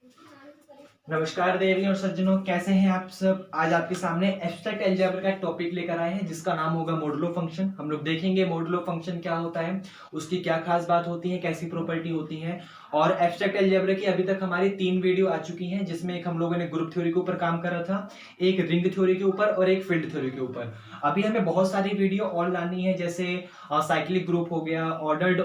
नमस्कार देवी और सज्जनों, कैसे हैं आप सब। आज आपके सामने एब्स्ट्रैक्ट अलजेब्रा का एक टॉपिक लेकर आए हैं जिसका नाम होगा मॉडुलो फंक्शन। हम लोग देखेंगे मॉडुलो फंक्शन क्या होता है, उसकी क्या खास बात होती है, कैसी प्रॉपर्टी होती है। और एब्स्ट्रैक्ट अलजेब्रा की अभी तक हमारी 3 वीडियो आ चुकी हैं, जिसमें एक हम लोगों ने ग्रुप थ्योरी के ऊपर काम करा था, एक रिंग थ्योरी के ऊपर और एक फील्ड थ्योरी के ऊपर। अभी हमें बहुत सारी वीडियो और लानी है, जैसे साइक्लिक ग्रुप हो गया, ऑर्डर्ड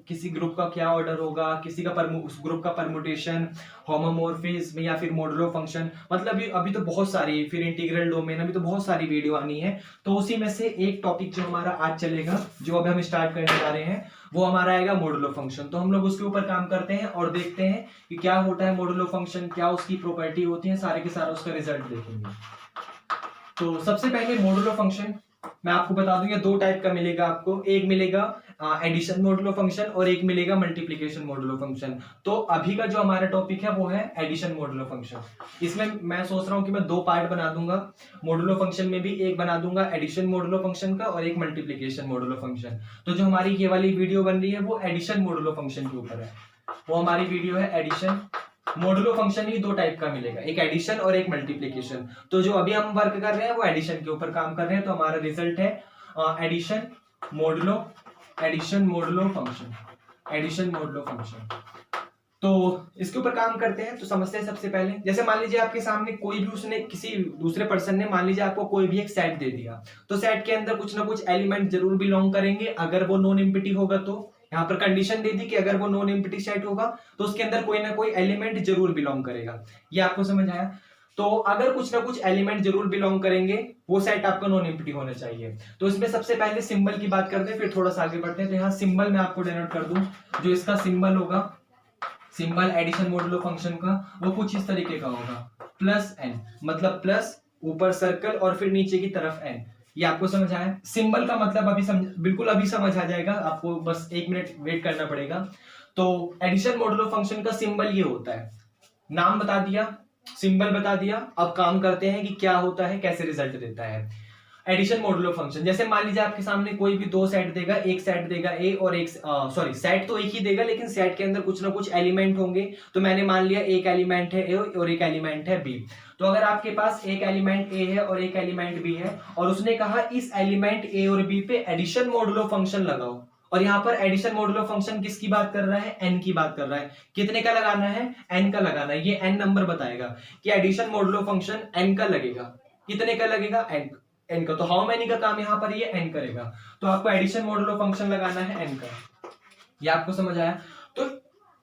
किसी ग्रुप का क्या ऑर्डर होगा, किसी का उस ग्रुप का परमुटेशन, होमोमॉर्फिज्म या फिर मॉडुलो फंक्शन। मतलब अभी तो बहुत सारी, फिर इंटीग्रल डोमेन, अभी तो बहुत सारी वीडियो आनी है। तो उसी में से एक टॉपिक जो हमारा आज चलेगा, जो अभी हम स्टार्ट करने जा रहे हैं, वो हमारा आएगा मॉडुलो फंक्शन। तो हम लोग उसके ऊपर काम करते हैं और देखते हैं कि क्या होता है मॉडुलो फंक्शन, क्या उसकी प्रॉपर्टी होती है, सारे के सारा उसका रिजल्ट देखेंगे। तो सबसे पहले मॉडुलो फंक्शन मैं आपको बता दूं, ये 2 टाइप का मिलेगा आपको। एक मिलेगा एडिशन मॉडुलो फंक्शन और एक मिलेगा मल्टीप्लिकेशन मॉडुलो फंक्शन। तो अभी का जो हमारा टॉपिक है वो है एडिशन मॉडुलो फंक्शन। इसमें मैं सोच रहा हूं कि मैं 2 पार्ट बना दूंगा मॉडुलो फंक्शन में भी, एक बना दूंगा एडिशन मॉडुलो फंक्शन का और एक मल्टीप्लिकेशन मॉडुलो फंक्शन। तो जो हमारी ये वाली वीडियो बन रही है वो एडिशन मॉडुलो फंक्शन के ऊपर है। वो हमारी वीडियो है एडिशन मॉडुलो फंक्शन। ही 2 टाइप का मिलेगा, एक एडिशन और एक मल्टीप्लिकेशन। तो जो अभी हम वर्क कर रहे हैं वो एडिशन के ऊपर काम कर रहे हैं। तो हमारा रिजल्ट है addition modulo function, addition modulo function. तो इसके ऊपर काम करते हैं। तो समझते हैं सबसे पहले, जैसे मान लीजिए आपके सामने कोई भी, उसने किसी दूसरे पर्सन ने मान लीजिए आपको कोई भी एक सेट दे दिया। तो सेट के अंदर कुछ ना कुछ एलिमेंट जरूर बिलोंग करेंगे। अगर वो नॉन एम्प्टी होगा, तो यहाँ पर कंडीशन दे दी कि अगर वो नॉन एम्प्टी सेट होगा तो उसके अंदर कोई ना कोई एलिमेंट जरूर बिलोंग करेगा। ये आपको समझ आया। तो अगर कुछ ना कुछ एलिमेंट जरूर बिलोंग करेंगे, वो सेट आपका नॉन एम्प्टी होना चाहिए। तो इसमें सबसे पहले सिंबल की बात करते हैं, फिर थोड़ा सा आगे बढ़ते हैं। तो यहाँ सिंबल मैं आपको डिनोट कर दूं, जो इसका सिंबल होगा, सिंबल एडिशन मॉडुलो फंक्शन का, वो कुछ इस तरीके का होगा, प्लस एन। मतलब प्लस, ऊपर सर्कल और फिर नीचे की तरफ एन। ये आपको समझ आया। सिंबल का मतलब अभी बिल्कुल अभी समझ आ जाएगा आपको, बस 1 मिनट वेट करना पड़ेगा। तो एडिशन मॉडुलो फंक्शन का सिंबल ये होता है, नाम बता दिया, सिंबल बता दिया। अब काम करते हैं कि क्या होता है, कैसे रिजल्ट देता है एडिशन मॉडुलो फंक्शन। जैसे मान लीजिए आपके सामने कोई भी 2 सेट देगा, एक सेट देगा ए और एक सॉरी, सेट तो एक ही देगा लेकिन सेट के अंदर कुछ ना कुछ एलिमेंट होंगे। तो मैंने मान लिया एक एलिमेंट है ए और एक एलिमेंट है बी। तो अगर आपके पास एक एलिमेंट ए है और एक एलिमेंट बी है, और उसने कहा इस एलिमेंट ए और बी पे एडिशन मॉडुलो फंक्शन लगाओ, और यहाँ पर एडिशन मॉडुलो फंक्शन किसकी बात कर रहा है, एन की बात कर रहा है। कितने का लगाना है, एन का लगाना है। ये एन नंबर बताएगा कि एडिशन मॉडुलो फंक्शन एन का लगेगा। कितने का लगेगा, एन एन का। तो हाउ मेनी का काम यहाँ पर ये एन करेगा। तो आपको एडिशन मॉडुलो फंक्शन लगाना है एन का। ये आपको समझ आया। तो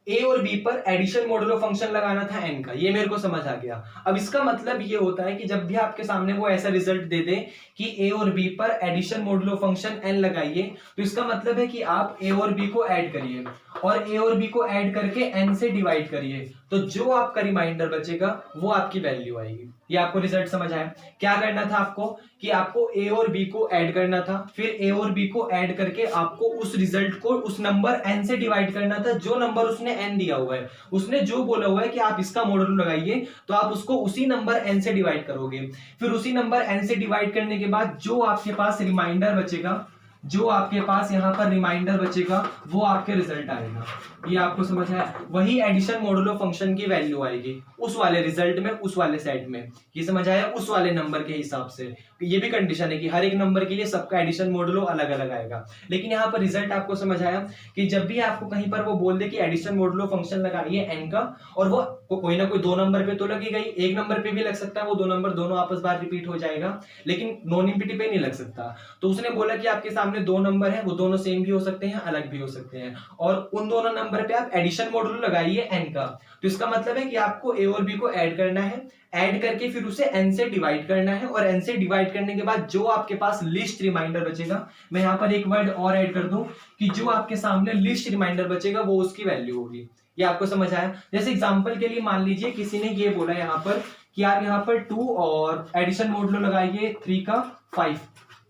ए और बी पर एडिशन मॉडुलो फंक्शन लगाना था एन का, ये मेरे को समझ आ गया। अब इसका मतलब ये होता है कि जब भी आपके सामने वो ऐसा रिजल्ट दे दे कि ए और बी पर एडिशन मॉडुलो फंक्शन एन लगाइए, तो इसका मतलब है कि आप ए और बी को ऐड करिए, और ए और बी को ऐड करके एन से डिवाइड करिए। तो जो आपका रिमाइंडर बचेगा वो आपकी वैल्यू आएगी। ये आपको रिजल्ट समझ आया। क्या करना था आपको, कि आपको ए और बी को ऐड करना था, फिर ए और बी को ऐड करके आपको उस रिजल्ट को उस नंबर एन से डिवाइड करना था, जो नंबर उसने एन दिया हुआ है। उसने जो बोला हुआ है कि आप इसका मॉडुलो लगाइए, तो आप उसको उसी नंबर एन से डिवाइड करोगे। फिर उसी नंबर एन से डिवाइड करने के बाद जो आपके पास रिमाइंडर बचेगा, जो आपके पास यहाँ पर रिमाइंडर बचेगा, वो आपके रिजल्ट आएगा। ये आपको समझ है। वही एडिशन मॉडुलो फंक्शन की वैल्यू आएगी उस वाले रिजल्ट में, उस वाले सेट में। ये समझ आया, उस वाले नंबर के हिसाब से। ये भी कंडीशन है कि हर एक नंबर के लिए सबका एडिशन मॉडुलो अलग अलग आएगा। लेकिन यहाँ पर रिजल्ट आपको समझ आया कि जब भी आपको कहीं पर वो बोल दे कि एडिशन मॉडुलो फंक्शन लगाइए एन का, और वो कोई ना कोई 2 नंबर पे तो लगेगा ही, एक नंबर पे भी लग सकता है, वो 2 नंबर दोनों आपस बार रिपीट हो जाएगा, लेकिन नॉन एम्प्टी पे नहीं लग सकता। तो उसने बोला कि आपके सामने 2 नंबर है, वो दोनों सेम भी हो सकते हैं, अलग भी हो सकते हैं, और उन दोनों नंबर पे आप एडिशन मॉडुलो लगाइए एन का। तो इसका मतलब है कि आपको ए और बी को ऐड करना है, ऐड करके फिर उसे एन से डिवाइड करना है, और एन से डिवाइड करने के बाद जो आपके पास लिस्ट रिमाइंडर बचेगा, मैं यहाँ पर एक वर्ड और ऐड कर दूं कि जो आपके सामने लिस्ट रिमाइंडर बचेगा वो उसकी वैल्यू होगी। ये आपको समझ आया। जैसे एग्जांपल के लिए मान लीजिए किसी ने ये बोला यहाँ पर कि आप यहाँ पर 2 और एडिशन मॉडुलो लगाइए 3 का 5।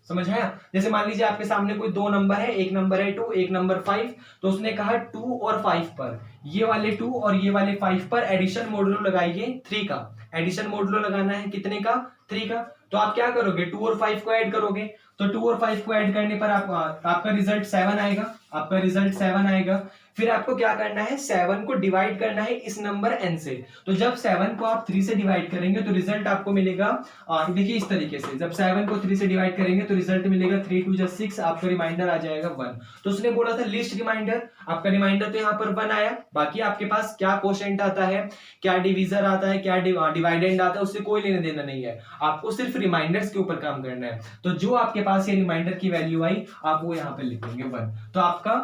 समझ आया। जैसे मान लीजिए आपके सामने कोई 2 नंबर है, एक नंबर है 2, एक नंबर 5। तो उसने कहा 2 और 5 पर, ये वाले 2 और ये वाले 5 पर एडिशन मॉडुलो लगाइए 3 का। एडिशन मॉडुलो लगाना है कितने का, 3 का। तो आप क्या करोगे, 2 और 5 को ऐड करोगे। तो 2 और 5 को ऐड करने पर आपका रिजल्ट 7 आएगा, आपका रिजल्ट 7 आएगा। फिर आपको क्या करना है, 7 को डिवाइड करना है इस नंबर n से। तो जब 7 को आप 3 से डिवाइड करेंगे तो रिजल्ट आपको मिलेगा, देखिए इस तरीके से, जब 7 को 3 से डिवाइड करेंगे तो रिजल्ट मिलेगा 3 2 6, आपका रिमाइंडर आ जाएगा 1। तो उसने बोला था लिस्ट रिमाइंडर, आपका रिमाइंडर तो यहाँ पर 1 आया। बाकी आपके पास क्या कोशेंट आता है, क्या डिवीजर आता है, क्या डिवाइडेंड आता है, उससे कोई लेना देना नहीं है, आपको सिर्फ रिमाइंडर्स के ऊपर काम करना है। तो जो आपके पास ये रिमाइंडर की वैल्यू आई आप वो यहाँ पे लिखेंगे 1। तो आपका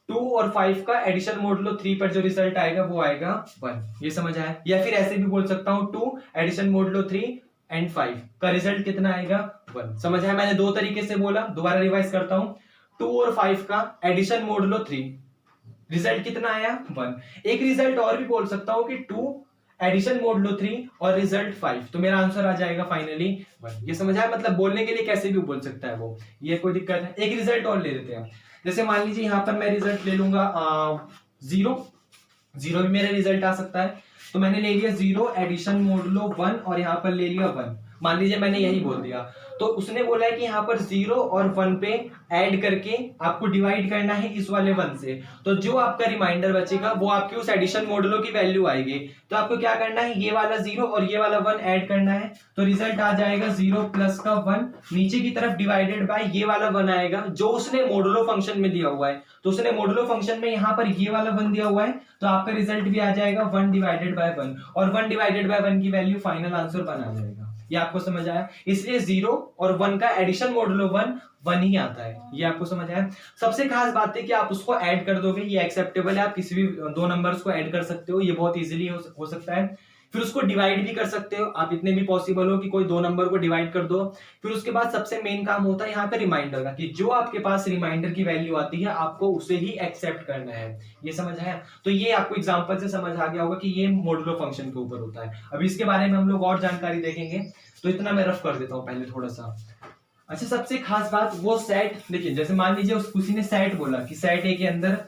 2 और 5 का एडिशन मॉडुलो 3 पर जो रिजल्ट आएगा वो आएगा 1। ये समझ आया? या फिर ऐसे भी बोल सकता हूं 2 एडिशन मॉडुलो 3 एंड 5 का रिजल्ट कितना आएगा 1। समझ आया? मैंने दो तरीके से बोला, दोबारा रिवाइज करता हूं। 2 और 5 का एडिशन मॉडुलो 3 रिजल्ट कितना आया 1। एक रिजल्ट और भी बोल सकता हूं कि 2 एडिशन मॉडुलो 3 और रिजल्ट 5, तो मेरा आंसर आ जाएगा फाइनली 1। ये समझ आया? मतलब बोलने के लिए कैसे भी बोल सकता है वो, ये कोई दिक्कत है? एक रिजल्ट और ले लेते हैं। जैसे मान लीजिए यहां पर मैं रिजल्ट ले लूंगा 0 भी मेरा रिजल्ट आ सकता है। तो मैंने ले लिया 0 एडिशन मॉडुलो 1 और यहां पर ले लिया 1। मान लीजिए मैंने यही बोल दिया, तो उसने बोला है कि यहाँ पर 0 और 1 पे ऐड करके आपको डिवाइड करना है इस वाले 1 से। तो जो आपका रिमाइंडर बचेगा वो आपकी उस एडिशन मॉडुलो की वैल्यू आएगी। तो आपको क्या करना है, ये वाला 0 और ये वाला 1 ऐड करना है। तो रिजल्ट आ जाएगा 0 प्लस का 1, नीचे की तरफ डिवाइडेड बाय ये वाला 1 आएगा जो उसने मॉडुलो फंक्शन में दिया हुआ है। तो उसने मॉडुलो फंक्शन में यहाँ पर ये वाला 1 दिया हुआ है, तो आपका रिजल्ट भी आ जाएगा 1 डिवाइडेड बाय 1, और 1 डिवाइडेड बाय 1 की वैल्यू फाइनल आंसर बना जाएगा। ये आपको समझ आया? इसलिए 0 और 1 का एडिशन मॉडुलो 1 ही आता है। ये आपको समझ आया? सबसे खास बात है कि आप उसको ऐड कर दोगे, ये एक्सेप्टेबल है, आप किसी भी दो नंबर्स को ऐड कर सकते हो, ये बहुत इजीली हो सकता है। फिर उसको डिवाइड भी कर सकते हो आप, इतने भी पॉसिबल हो कि कोई दो नंबर को डिवाइड कर दो। फिर उसके बाद सबसे मेन काम होता है यहाँ पे रिमाइंडर का, कि जो आपके पास रिमाइंडर की वैल्यू आती है आपको उसे ही एक्सेप्ट करना है। ये समझ आया? तो ये आपको एग्जांपल से समझ आ गया होगा कि ये मॉडुलो फंक्शन के ऊपर होता है। अभी इसके बारे में हम लोग और जानकारी देखेंगे, तो इतना मैं रफ कर देता हूँ पहले थोड़ा सा। अच्छा, सबसे खास बात वो सेट, देखिए जैसे मान लीजिए किसी ने सेट बोला कि सेट ए के अंदर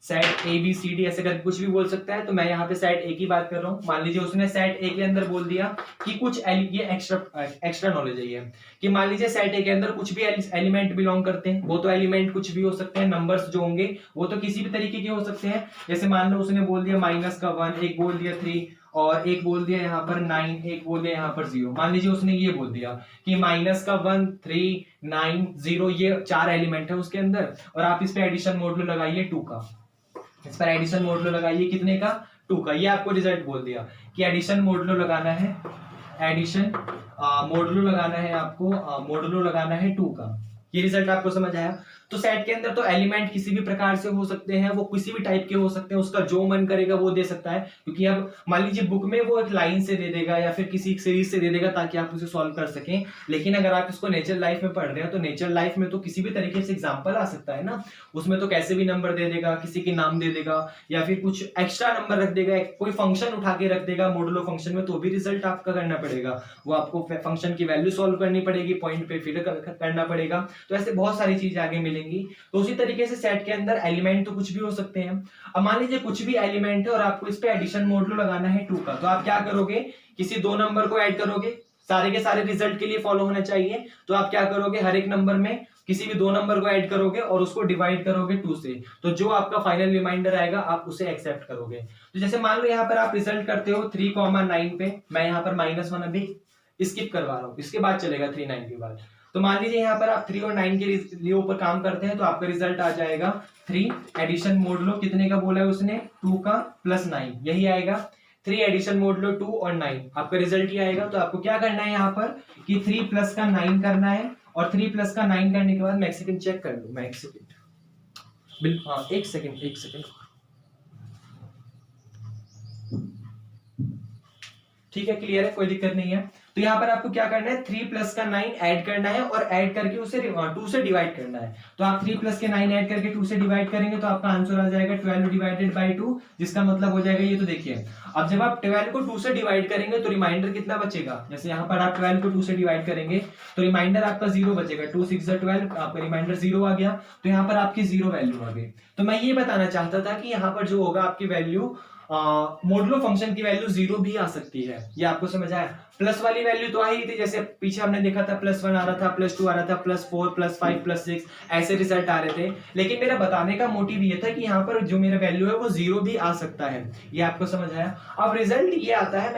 set A B C D ऐसे करके कुछ भी बोल सकता है, तो मैं यहाँ पे सेट ए की बात कर रहा हूँ। मान लीजिए उसने सेट ए के अंदर बोल दिया कि कुछ ये एक्स्ट्रा नॉलेज है ये, कि मान लीजिए सेट ए के अंदर कुछ भी एलिमेंट बिलोंग करते हैं। वो तो एलिमेंट कुछ भी हो सकते हैं, नंबर्स जो होंगे वो तो किसी भी तरीके के हो सकते हैं। जैसे मान लो उसने बोल दिया माइनस का 1, एक बोल दिया 3, और एक बोल दिया यहाँ पर 9, एक बोल दिया यहाँ पर 0। मान लीजिए उसने ये बोल दिया कि माइनस का 1, 3, 9, 0 ये 4 एलिमेंट है उसके अंदर, और आप इस पे एडिशन मॉडुलो लगाइए 2 का। इस पर एडिशन मॉडुलो लगाइए कितने का, 2 का। ये आपको रिजल्ट बोल दिया कि एडिशन मॉडुलो लगाना है, एडिशन मॉडुलो लगाना है आपको, मॉडुलो लगाना है 2 का। ये रिजल्ट आपको समझ आया? तो सेट के अंदर तो एलिमेंट किसी भी प्रकार से हो सकते हैं, वो किसी भी टाइप के हो सकते हैं, उसका जो मन करेगा वो दे सकता है। क्योंकि अब मान लीजिए बुक में वो एक लाइन से दे देगा या फिर किसी सीरीज से दे देगा ताकि आप उसे सॉल्व कर सकें, लेकिन अगर आप इसको नेचर लाइफ में पढ़ रहे हैं तो नेचर लाइफ में तो किसी भी तरीके से एग्जाम्पल आ सकता है ना, उसमें तो कैसे भी नंबर दे देगा, किसी के नाम दे देगा, या फिर कुछ एक्स्ट्रा नंबर रख देगा, कोई फंक्शन उठा के रख देगा मॉडुलो फंक्शन में, तो भी रिजल्ट आपका करना पड़ेगा। वो आपको फंक्शन की वैल्यू सॉल्व करनी पड़ेगी, पॉइंट पे फिर करना पड़ेगा। तो ऐसे बहुत सारी चीजें आगे मिलेंगी। तो उसी तरीके से सेट के अंदर एलिमेंट तो कुछ भी हो सकते हैं। अब मान लीजिए कुछ भी एलिमेंट है और आपको इस पे एडिशन मॉडुलो लगाना है 2 का, तो आप क्या करोगे, किसी दो नंबर को ऐड करोगे, सारे के सारे रिजल्ट के लिए फॉलो होना चाहिए। तो आप क्या करोगे, हर एक नंबर में किसी भी दो नंबर को ऐड करोगे और उसको डिवाइड करोगे 2 से, तो जो आपका फाइनल रिमाइंडर आएगा आप उसे एक्सेप्ट करोगे। तो जैसे मान लो यहाँ पर आप रिजल्ट करते हो 3,9 पे, मैं यहाँ पर -1 अभी स्किप करवा रहा हूँ, इसके बाद चलेगा 3, 9 के बाद। तो मान लीजिए यहाँ पर आप 3 और 9 के लिए ऊपर काम करते हैं, तो आपका रिजल्ट आ जाएगा 3 एडिशन मॉडुलो कितने का बोला है उसने, 2 का प्लस 9, यही आएगा। 3 एडिशन मॉडुलो 2 और 9, आपका रिजल्ट ही आएगा। तो आपको क्या करना है यहाँ पर कि 3 प्लस का 9 करना है, और 3 प्लस का 9 करने के बाद मैं एक सेकंड चेक कर लूं, मैं एक सेकंड, हाँ एक सेकंड, ठीक है, क्लियर है, कोई दिक्कत नहीं है। तो यहाँ पर आपको क्या करना है, 3 प्लस का 9 ऐड करना है और ऐड करके उसे 2 से डिवाइड करना है। तो आप 3 प्लस के 9 ऐड करके 2 से डिवाइड करेंगे तो आपका आंसर आ जाएगा 12 डिवाइडेड बाई 2, जिसका मतलब हो जाएगा ये। तो देखिए अब जब आप 12 को 2 से डिवाइड करेंगे तो रिमाइंडर कितना बचेगा, जैसे यहाँ पर आप 12 को 2 से डिवाइड करेंगे तो रिमाइंडर आपका 0 बचेगा। 2 6 12, आपका रिमाइंडर 0 आ गया, तो यहाँ पर आपकी 0 वैल्यू आ गई। तो मैं ये बताना चाहता था कि यहाँ पर जो होगा आपकी वैल्यू मॉडुलो फंक्शन की वैल्यू 0 भी आ सकती है। ये आपको समझ आया? प्लस वाली वैल्यू तो आ ही थी, जैसे पीछे हमने देखा था +1 आ रहा था, +2 आ रहा था, +4 +5 +6 ऐसे रिजल्ट आ रहे थे। लेकिन मेरा बताने का मोटिव ये था कि यहाँ पर जो मेरा वैल्यू है वो 0 भी आ सकता है। ये आपको समझ आया? अब रिजल्ट ये आता है,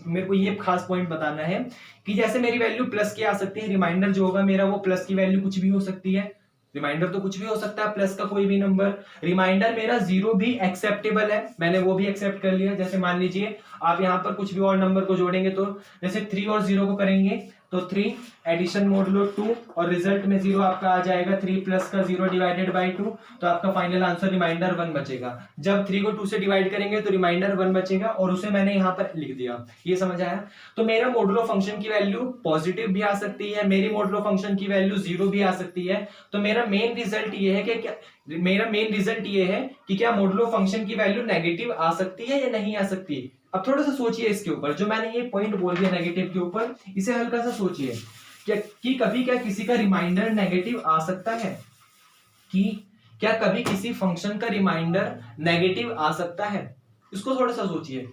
मेरे को ये खास पॉइंट बताना है कि जैसे मेरी वैल्यू प्लस की आ सकती है, रिमाइंडर जो होगा मेरा वो प्लस की वैल्यू कुछ भी हो सकती है। रिमाइंडर तो कुछ भी हो सकता है, प्लस का कोई भी नंबर। रिमाइंडर मेरा 0 भी एक्सेप्टेबल है, मैंने वो भी एक्सेप्ट कर लिया। जैसे मान लीजिए आप यहाँ पर कुछ भी और नंबर को जोड़ेंगे, तो जैसे 3 और 0 को करेंगे तो 3 एडिशन मोडुलो 2 और रिजल्ट में 0 आपका आ जाएगा, 3 प्लस का 0 डिवाइडेड बाई 2, तो आपका फाइनल आंसर रिमाइंडर 1 बचेगा। जब 3 को 2 से डिवाइड करेंगे तो रिमाइंडर 1 बचेगा, और उसे मैंने यहाँ पर लिख दिया। ये समझ आया? तो मेरा मोडुलो फंक्शन की वैल्यू पॉजिटिव भी आ सकती है, मेरी मोडुलो फंक्शन की वैल्यू 0 भी आ सकती है। तो मेरा मेन रिजल्ट ये है कि क्या मोडुलो फंक्शन की वैल्यू नेगेटिव आ सकती है या नहीं आ सकती। अब थोड़ा सा सोचिए इसके ऊपर, जो मैंने ये पॉइंट बोल दिया नेगेटिव के ऊपर, इसे हल्का सा सोचिए कि कभी क्या किसी का रिमाइंडर नेगेटिव आ सकता है, कि क्या कभी किसी फंक्शन का रिमाइंडर नेगेटिव आ सकता है। इसको थोड़ा सा सोचिए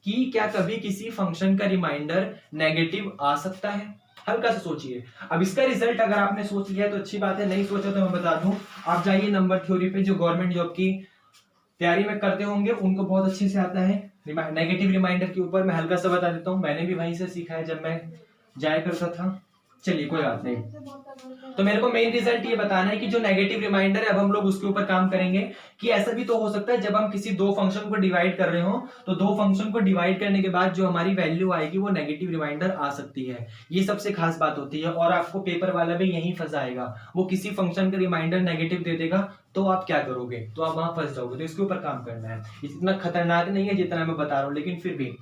कि क्या कभी किसी फंक्शन का रिमाइंडर नेगेटिव आ सकता है। हल्का सा सोचिए। अब इसका रिजल्ट अगर आपने सोच लिया तो अच्छी बात है, नहीं सोचा तो मैं बता दूं, आप जाइए नंबर थ्योरी पे, जो गवर्नमेंट जॉब की तैयारी में करते होंगे उनको बहुत अच्छे से आता है। नेगेटिव रिमाइंडर के ऊपर मैं हल्का सा बता देता हूँ, मैंने भी वहीं से सीखा है जब मैं जाया करता था। चलिए कोई बात नहीं। तो मेरे को मेन रिजल्ट ये बताना है कि जो नेगेटिव रिमाइंडर है, अब हम लोग उसके ऊपर काम करेंगे कि ऐसा भी तो हो सकता है जब हम किसी दो फंक्शन को डिवाइड कर रहे हो, तो दो फंक्शन को डिवाइड करने के बाद जो हमारी वैल्यू आएगी वो नेगेटिव रिमाइंडर आ सकती है। ये सबसे खास बात होती है, और आपको पेपर वाला भी यही फंसाएगा, वो किसी फंक्शन का रिमाइंडर नेगेटिव दे देगा तो आप क्या करोगे, तो आप वहां फंस जाओगे। तो इसके ऊपर काम करना है। इतना खतरनाक नहीं है जितना मैं बता रहा हूँ, लेकिन फिर भी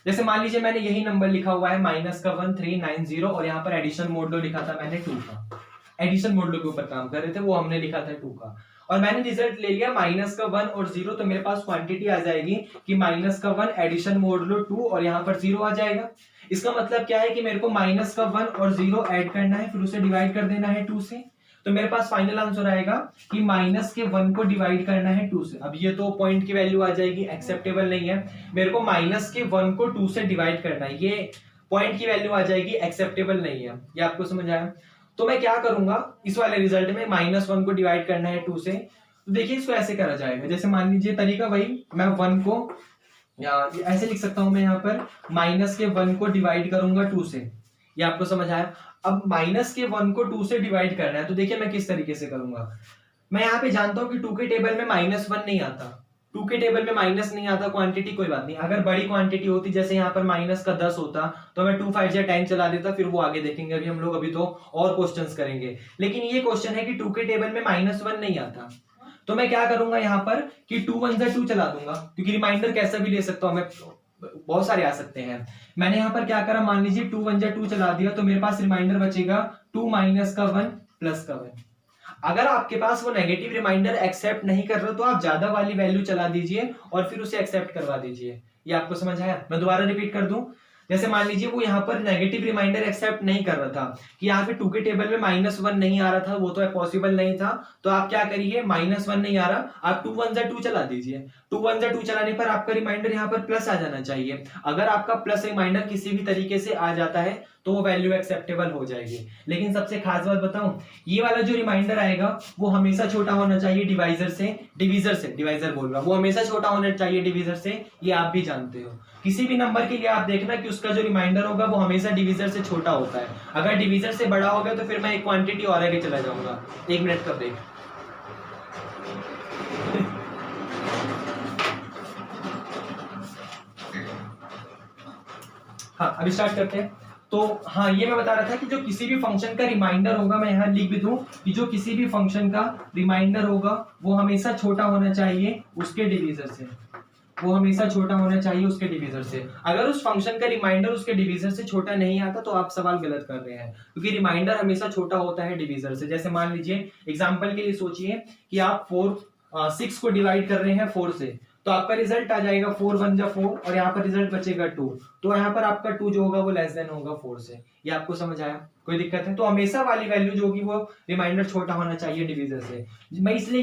जैसे मान लीजिए मैंने यही नंबर लिखा हुआ है -1390, और यहाँ पर एडिशन मोडुलो लिखा था मैंने 2 का। एडिशन मोडुलो के ऊपर काम कर रहे थे, वो हमने लिखा था 2 का, और मैंने रिजल्ट ले लिया -1 और 0, तो मेरे पास क्वांटिटी आ जाएगी कि -1 एडिशन मोडुलो 2 और यहाँ पर 0 आ जाएगा। इसका मतलब क्या है कि मेरे को -1 और 0 ऐड करना है, फिर उसे डिवाइड कर देना है 2 से, तो मेरे पास फाइनल आंसर आएगा कि -1 को डिवाइड करना है 2 से। अब ये तो पॉइंट की वैल्यू आ जाएगी, एक्सेप्टेबल नहीं है, मेरे को -1 को 2 से डिवाइड करना है, ये पॉइंट की वैल्यू आ जाएगी, एक्सेप्टेबल नहीं है। ये आपको समझ आया? तो मैं क्या करूंगा इस वाले रिजल्ट में, -1 को डिवाइड करना है 2 से, तो देखिए इसको ऐसे करा जाएगा। जैसे मान लीजिए तरीका वही, मैं 1 को ऐसे लिख सकता हूं, मैं यहाँ पर -1 को डिवाइड करूंगा 2 से। ये आपको समझ आया? अब -1 को 2 से डिवाइड करना है, तो देखिए मैं किस तरीके से करूंगा। मैं यहाँ पे जानता हूं कि 2 के टेबल में -1 नहीं आता, 2 के टेबल में माइनस नहीं आता, क्वांटिटी कोई बात नहीं। अगर बड़ी क्वांटिटी होती, जैसे यहाँ पर -10 होता, तो मैं 2 5 10 चला देता, फिर वो आगे देखेंगे, अभी हम लोग अभी तो और क्वेश्चंस करेंगे। लेकिन ये क्वेश्चन है कि 2 के टेबल में -1 नहीं आता, तो मैं क्या करूंगा यहाँ पर कि 2 1 2 चला दूंगा, क्योंकि रिमाइंडर कैसा भी ले सकता हूं मैं, बहुत सारे आ सकते हैं। मैंने यहाँ पर क्या करा, मान लीजिए 2 1 2 चला दिया, तो मेरे पास रिमाइंडर बचेगा 2 -1 +1। अगर आपके पास वो नेगेटिव रिमाइंडर एक्सेप्ट नहीं कर रहे, तो आप ज्यादा वाली वैल्यू चला दीजिए और फिर उसे एक्सेप्ट करवा दीजिए। ये आपको समझ आया? मैं दोबारा रिपीट कर दूं, जैसे मान लीजिए वो यहाँ पर नेगेटिव रिमाइंडर एक्सेप्ट नहीं कर रहा था, कि यहाँ पे 2 के टेबल में -1 नहीं आ रहा था, वो तो पॉसिबल नहीं था, तो आप क्या करिए, -1 नहीं आ रहा, आप 2 1 2 चला दीजिए। 2 1 2 चलाने पर आपका रिमाइंडर यहाँ पर प्लस आ जाना चाहिए। अगर आपका प्लस रिमाइंडर किसी भी तरीके से आ जाता है तो वो वैल्यू एक्सेप्टेबल हो जाएगी। लेकिन सबसे खास बात बताऊं, ये वाला जो रिमाइंडर आएगा वो हमेशा छोटा होना चाहिए डिवाइजर से, डिवाइजर बोल रहा हूं, वो हमेशा छोटा होना चाहिए डिविजर से, ये आप भी जानते हो। किसी भी नंबर के लिए आप देखना कि उसका जो रिमाइंडर होगा वो हमेशा डिविजर से छोटा होता है। अगर डिविजर से बड़ा हो गया तो फिर मैं एक क्वांटिटी और आगे चला जाऊंगा। 1 मिनट का ब्रेक। हाँ, अभी स्टार्ट करते हैं। तो हाँ, ये मैं बता रहा था कि जो किसी भी फंक्शन का रिमाइंडर होगा, मैं यहाँ लिख भी दूं कि जो किसी भी फंक्शन का रिमाइंडर होगा वो हमेशा छोटा होना चाहिए उसके डिवीजर से, वो हमेशा छोटा होना चाहिए उसके डिवीजर से। अगर उस फंक्शन का रिमाइंडर उसके डिवीजर से छोटा नहीं आता तो आप सवाल गलत कर रहे हैं, क्योंकि रिमाइंडर हमेशा छोटा होता है डिवीजर से। जैसे मान लीजिए एग्जांपल के लिए सोचिए कि आप 6 को डिवाइड कर रहे हैं 4 से, तो आपका रिजल्ट आ जाएगा 4 1 4, और यहाँ पर रिजल्ट बचेगा 2, तो यहाँ पर आपका 2 जो होगा वो लेस देन होगा 4 से। ये आपको समझ आया? कोई दिक्कत है? तो हमेशा वाली वैल्यू जो होगी वो रिमाइंडर छोटा होना चाहिए डिवीजर से। मैं इसलिए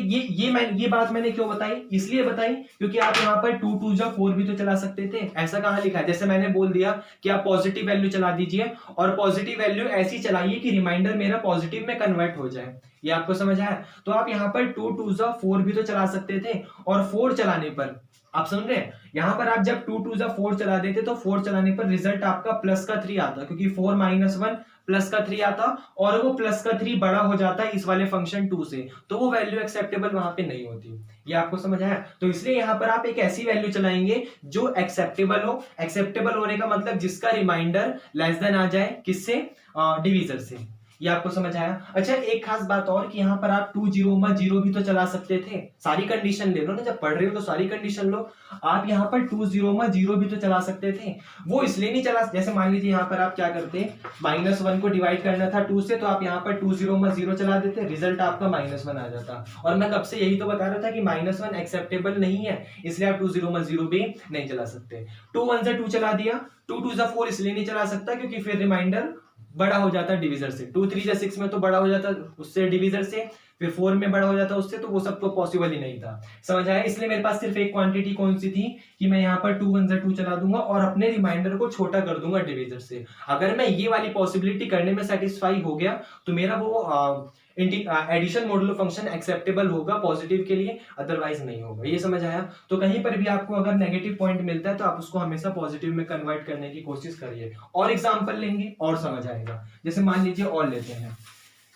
ये बात मैंने क्यों बताई, इसलिए बताई क्योंकि आप यहाँ पर 2 2 जा 4 भी तो चला सकते थे। ऐसा कहाँ लिखा है? जैसे मैंने बोल दिया कि आप पॉजिटिव वैल्यू चला दीजिए और पॉजिटिव वैल्यू ऐसी चलाइए कि रिमाइंडर मेरा पॉजिटिव में कन्वर्ट हो जाए। ये आपको समझ आया? तो आप यहाँ पर 2 2 जा 4 भी तो चला सकते थे और 4 चलाने पर आप समझ रहे हैं, यहाँ पर आप जब 2 2 जा 4 चला देते तो 4 चलाने पर रिजल्ट आपका प्लस का 3 आता, क्योंकि 4 माइनस 1 प्लस का 3 आता और वो प्लस का 3 बड़ा हो जाता है इस वाले फंक्शन 2 से, तो वो वैल्यू एक्सेप्टेबल वहां पे नहीं होती। ये आपको समझ आया? तो इसलिए यहाँ पर आप एक ऐसी वैल्यू चलाएंगे जो एक्सेप्टेबल हो। एक्सेप्टेबल होने का मतलब जिसका रिमाइंडर लेस देन आ जाए किससे? डिवीजर से। ये आपको समझ आया? अच्छा, एक खास बात और कि यहाँ पर आप 2 0 0 भी तो चला सकते थे। सारी कंडीशन ले लो ना, जब पढ़ रहे हो तो सारी कंडीशन लो। आप यहाँ पर 2 0 0 भी तो चला सकते थे। वो इसलिए नहीं चला, जैसे मान लीजिए यहाँ पर आप क्या करते, -1 को डिवाइड करना था 2 से, तो आप यहाँ पर 2 0 0 चला देते, रिजल्ट आपका -1 आ जाता। और मैं कब से यही तो बता रहा था कि -1 एक्सेप्टेबल नहीं है, इसलिए आप 2 0 0 भी नहीं चला सकते। 2 1 2 चला दिया, 2 2 4 इसलिए नहीं चला सकता क्योंकि फिर रिमाइंडर बड़ा हो जाता है डिवीजर से। 2 3 6 में तो बड़ा हो जाता उससे डिवीजर से, फिर 4 में बड़ा हो जाता उससे, तो वो सब तो पॉसिबल ही नहीं था। समझ आया? इसलिए मेरे पास सिर्फ एक क्वांटिटी कौन सी थी कि मैं यहाँ पर 2 1 2 चला दूंगा और अपने रिमाइंडर को छोटा कर दूंगा डिवीजर से। अगर मैं ये वाली पॉसिबिलिटी करने में सेटिस्फाई हो गया तो मेरा वो एडिशन मॉडुलो फंक्शन एक्सेप्टेबल होगा पॉजिटिव के लिए, अदरवाइज नहीं होगा। ये समझ आया? तो कहीं पर भी आपको अगर नेगेटिव पॉइंट मिलता है तो आप उसको हमेशा पॉजिटिव में कन्वर्ट करने की कोशिश करिए। और एग्जांपल लेंगे और समझ आएगा। जैसे मान लीजिए और लेते हैं,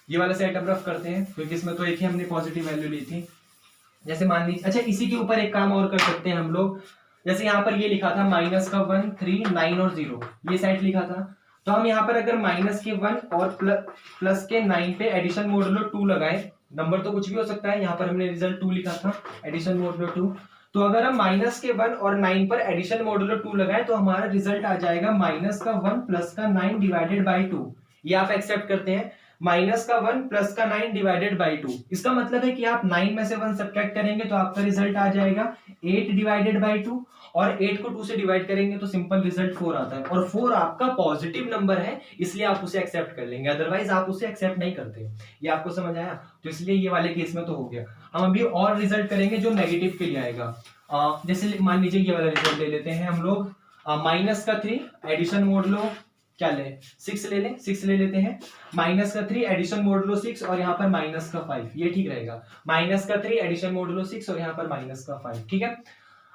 ये वाला सेट अब रफ करते हैं क्योंकि इसमें तो एक ही हमने पॉजिटिव वैल्यू ली थी। जैसे मान लीजिए, अच्छा इसी के ऊपर एक काम और कर सकते हैं हम लोग। जैसे यहाँ पर ये लिखा था -1 3 9 और 0, ये सेट लिखा था। तो हम यहाँ पर अगर -1 और प्लस के 9 पे एडिशन मॉडुलो 2 लगाए, नंबर तो कुछ भी हो सकता है, यहाँ पर हमने रिजल्ट 2 लिखा था, एडिशन मॉडुलो 2। तो अगर हम -1 और 9 पर एडिशन मॉडुलो 2 लगाए तो हमारा रिजल्ट आ जाएगा -1 प्लस का 9 डिवाइडेड बाई 2। ये आप एक्सेप्ट करते हैं? -1 प्लस का 9 डिवाइडेड बाई 2, इसका मतलब है कि आप 9 में से 1 सब्ट्रैक्ट करेंगे तो आपका रिजल्ट आ जाएगा 8 डिवाइडेड बाई 2, और 8 को 2 से डिवाइड करेंगे तो सिंपल रिजल्ट 4 आता है। और 4 आपका पॉजिटिव नंबर है, इसलिए आप उसे एक्सेप्ट कर लेंगे, अदरवाइज आप उसे एक्सेप्ट नहीं करते। ये आपको समझ आया? तो इसलिए ये वाले केस में तो हो गया। हम अभी और रिजल्ट करेंगे जो नेगेटिव के लिए आएगा। जैसे मान लीजिए ये वाला रिजल्ट ले लेते हैं हम लोग, -3 एडिशन मॉडुलो क्या ले, 6 ले लें, 6 ले लेते हैं। -3 एडिशन मॉडुलो 6 और यहाँ पर -5, ये ठीक रहेगा। -3 एडिशन मॉडुलो 6 और यहाँ पर -5, ठीक है।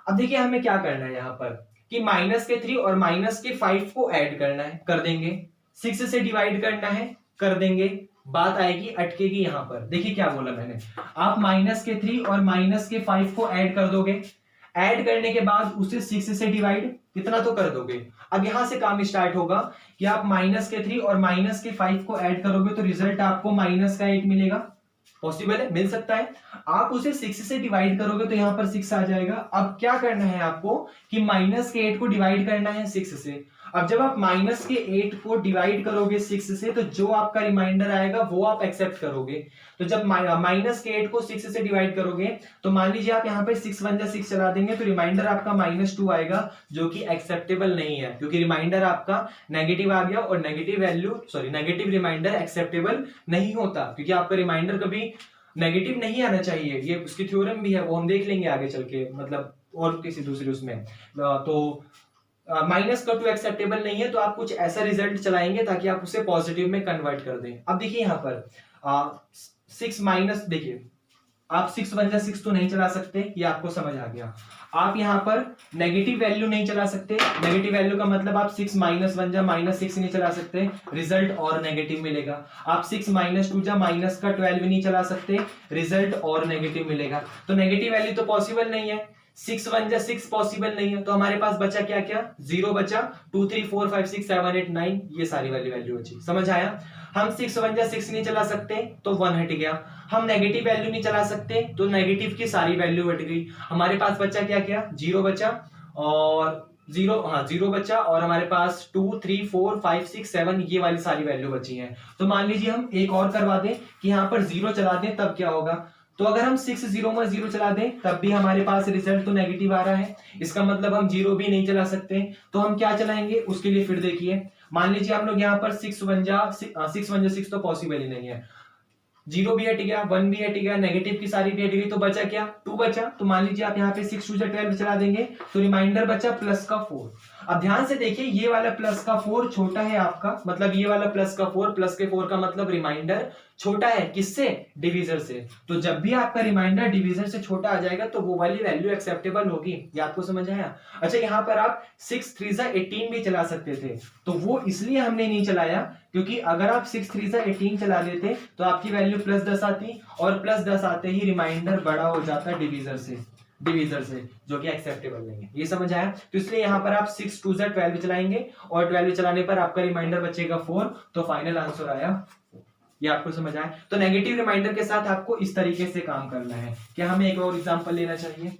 अब देखिए हमें क्या करना है यहाँ पर कि -3 और -5 को ऐड करना है, कर देंगे। 6 से डिवाइड करना है, कर देंगे। बात आएगी, अटकेगी यहाँ पर। देखिए क्या बोला मैंने, आप -3 और -5 को ऐड कर दोगे। ऐड करने के बाद उसे 6 से डिवाइड कितना तो कर दोगे। अब यहां से काम स्टार्ट होगा कि आप -3 और -5 को ऐड करोगे तो रिजल्ट आपको -1 मिलेगा। पॉसिबल है, मिल सकता है। आप उसे 6 से डिवाइड करोगे तो यहाँ पर 6 आ जाएगा। अब क्या करना है आपको कि -8 को डिवाइड करना है 6 से। अब जब आप -8 को डिवाइड करोगे 6 से तो जो आपका रिमाइंडर आएगा वो आप एक्सेप्ट करोगे। तो जब -8 को 6 से डिवाइड करोगे तो मान लीजिए आप यहाँ पे 6 1 6 चला देंगे तो रिमाइंडर आपका -2 आएगा, जो कि एक्सेप्टेबल नहीं है क्योंकि रिमाइंडर आपका नेगेटिव आ गया, और नेगेटिव रिमाइंडर एक्सेप्टेबल नहीं होता क्योंकि आपका रिमाइंडर कभी नेगेटिव नहीं आना चाहिए। ये उसकी थ्योरम भी है, वो हम देख लेंगे आगे चल के, मतलब और किसी दूसरे उसमें। तो -2 एक्सेप्टेबल नहीं है, तो आप कुछ ऐसा रिजल्ट चलाएंगे ताकि आप उसे पॉजिटिव में कन्वर्ट कर दें। अब देखिए यहाँ पर 6 माइनस, देखिए आप 6 1 6 तो नहीं चला सकते, ये आपको समझ आ गया। आप यहाँ पर नेगेटिव वैल्यू नहीं चला सकते। नेगेटिव वैल्यू का मतलब आप 6 -1 -6 नहीं चला सकते, रिजल्ट और नेगेटिव मिलेगा। आप 6 -2 -12 नहीं चला सकते, रिजल्ट और नेगेटिव मिलेगा। तो नेगेटिव वैल्यू तो पॉसिबल नहीं है। 6 1 6 पॉसिबल नहीं है, तो हमारे पास बचा क्या क्या, 0 बचा, 2 3 4 5 6 7 8 9, ये सारी वैल्यू बची। समझ आया? हम 6 1 6 नहीं चला सकते तो 1 हट गया। हम नेगेटिव वैल्यू नहीं चला सकते तो नेगेटिव की सारी वैल्यू हट गई। हमारे पास बचा क्या क्या, 0 बचा और 0 बचा, और हमारे पास 2 3 4 5 6 7 ये वाली सारी वैल्यू बची हैं। तो मान लीजिए हम एक और करवा दें कि यहाँ पर 0 चला दें, तब क्या होगा, तो अगर हम 6 0 में 0 चला दें तब भी हमारे पास रिजल्ट तो नेगेटिव आ रहा है, इसका मतलब हम 0 भी नहीं चला सकते। तो हम क्या चलाएंगे उसके लिए, फिर देखिए मान लीजिए हम लोग यहाँ पर 6 1 जा 6 तो पॉसिबल ही नहीं है, 0 भी हट गया, 1 भी हट गया, नेगेटिव की सारी भी हट गई, तो बचा क्या, 2 बचा। तो मान लीजिए आप यहाँ पे 6 2 12 चला देंगे तो रिमाइंडर बचा प्लस का 4। अब ध्यान से देखिए ये वाला प्लस का 4 छोटा है आपका, मतलब ये वाला प्लस का 4, प्लस के 4 का मतलब रिमाइंडर छोटा है किससे, डिवीजर से। तो जब भी आपका रिमाइंडर डिवीजर से छोटा आ जाएगा तो वो वाली वैल्यू एक्सेप्टेबल होगी। ये आपको समझ आया। अच्छा यहाँ पर आप 6 3 18 भी चला सकते थे, तो वो इसलिए हमने नहीं चलाया क्योंकि अगर आप 6 3 18 चला लेते तो आपकी वैल्यू प्लस 10 आती, और प्लस 10 आते ही रिमाइंडर बड़ा हो जाता डिवीजर से, जो कि एक्सेप्टेबल नहीं है। ये समझ आया। तो इसलिए यहाँ पर आप 6 2 12 चलाएंगे और 12 चलाने पर आपका रिमाइंडर बचेगा 4, तो फाइनल आंसर आया। ये आपको समझ आया। तो नेगेटिव रिमाइंडर के साथ आपको इस तरीके से काम करना है। क्या हमें एक और एग्जांपल लेना चाहिए?